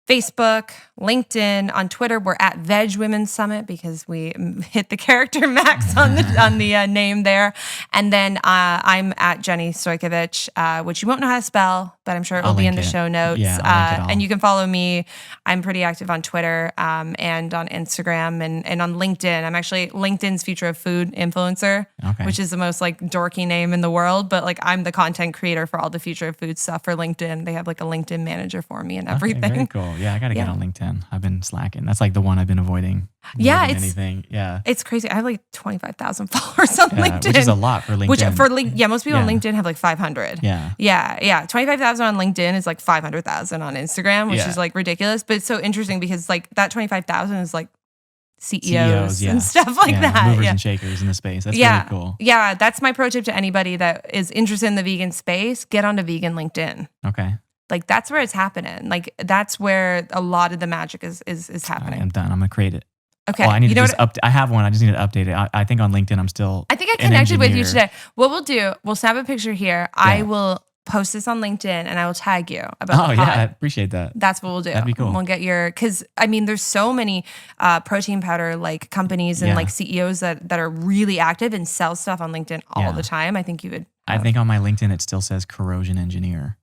Facebook, LinkedIn. On Twitter, we're at Veg Women's Summit because we hit the character max on the name there. And then I'm at Jenny Stojkovic, which you won't know how to spell, but I'm sure it will be in the show notes. Yeah, I'll link it all. And you can follow me. I'm pretty active on Twitter and on Instagram and on LinkedIn. I'm actually LinkedIn's Future of Food influencer, which is the most like dorky name in the world. But like I'm the content creator for all the Future of Food stuff for LinkedIn. They have like a LinkedIn manager for me and everything. Very cool. Yeah, I got to get on LinkedIn. I've been slacking. That's like the one I've been avoiding. Yeah, anything. Yeah, it's crazy. I have like 25,000 followers on LinkedIn, which is a lot for LinkedIn. Most people on LinkedIn have like 500. Yeah. 25,000 on LinkedIn is like 500,000 on Instagram, which is like ridiculous. But it's so interesting because like that 25,000 is like CEOs and stuff like that. Movers and shakers in the space. That's really cool. Yeah, that's my pro tip to anybody that is interested in the vegan space. Get onto vegan LinkedIn. Okay. Like that's where it's happening. Like that's where a lot of the magic is happening. I'm done. I'm gonna create it. Okay. Well, I need to just I have one. I just need to update it. I think on LinkedIn I'm still. I think I connected with you today. What we'll do, we'll snap a picture here. I will post this on LinkedIn and I will tag you about Oh, the yeah. pod. I appreciate that. That's what we'll do. That'd be cool. We'll get because I mean, there's so many protein powder like companies and Yeah. like CEOs that are really active and sell stuff on LinkedIn all Yeah. the time. I think you would. I think on my LinkedIn, it still says corrosion engineer.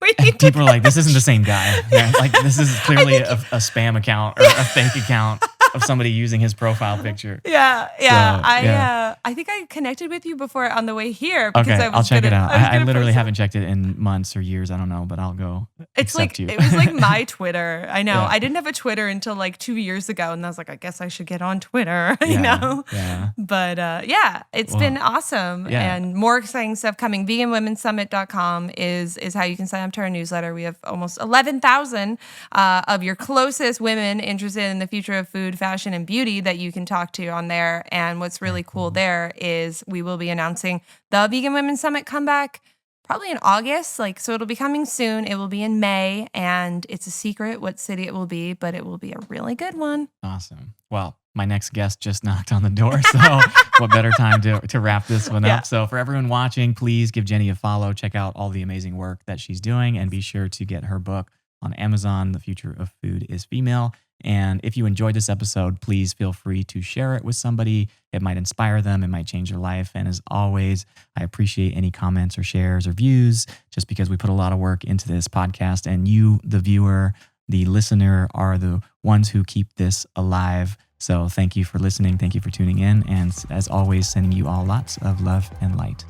We need to People are like, this isn't the same guy. Yeah, like, this is clearly a spam account or a fake account of somebody using his profile picture. Yeah. So, I think I connected with you before on the way here because Okay, I was I'll check it gonna- out. was I gonna literally post it. haven't checked it in months or years. I don't know, but I'll go It's accept like you. it was like my Twitter. I know. Yeah. I didn't have a Twitter until like 2 years ago, and I was like, I guess I should get on Twitter, you Yeah, know. yeah. But it's been awesome, yeah. and more exciting stuff coming. VeganWomenSummit.com is how you can sign up to our newsletter. We have almost 11,000 of your closest women interested in the future of food, fashion, and beauty that you can talk to on there. And what's really cool there is we will be announcing the Vegan Women Summit comeback probably in August. So it'll be coming soon. It will be in May, and it's a secret what city it will be, but it will be a really good one. Awesome. Well, my next guest just knocked on the door, so what better time to wrap this one Yeah. up? So for everyone watching, please give Jenny a follow. Check out all the amazing work that she's doing, and be sure to get her book on Amazon, The Future of Food is Female. And if you enjoyed this episode, please feel free to share it with somebody. It might inspire them. It might change their life. And as always, I appreciate any comments or shares or views, just because we put a lot of work into this podcast, and you, the viewer, the listener, are the ones who keep this alive. So thank you for listening. Thank you for tuning in. And as always, sending you all lots of love and light.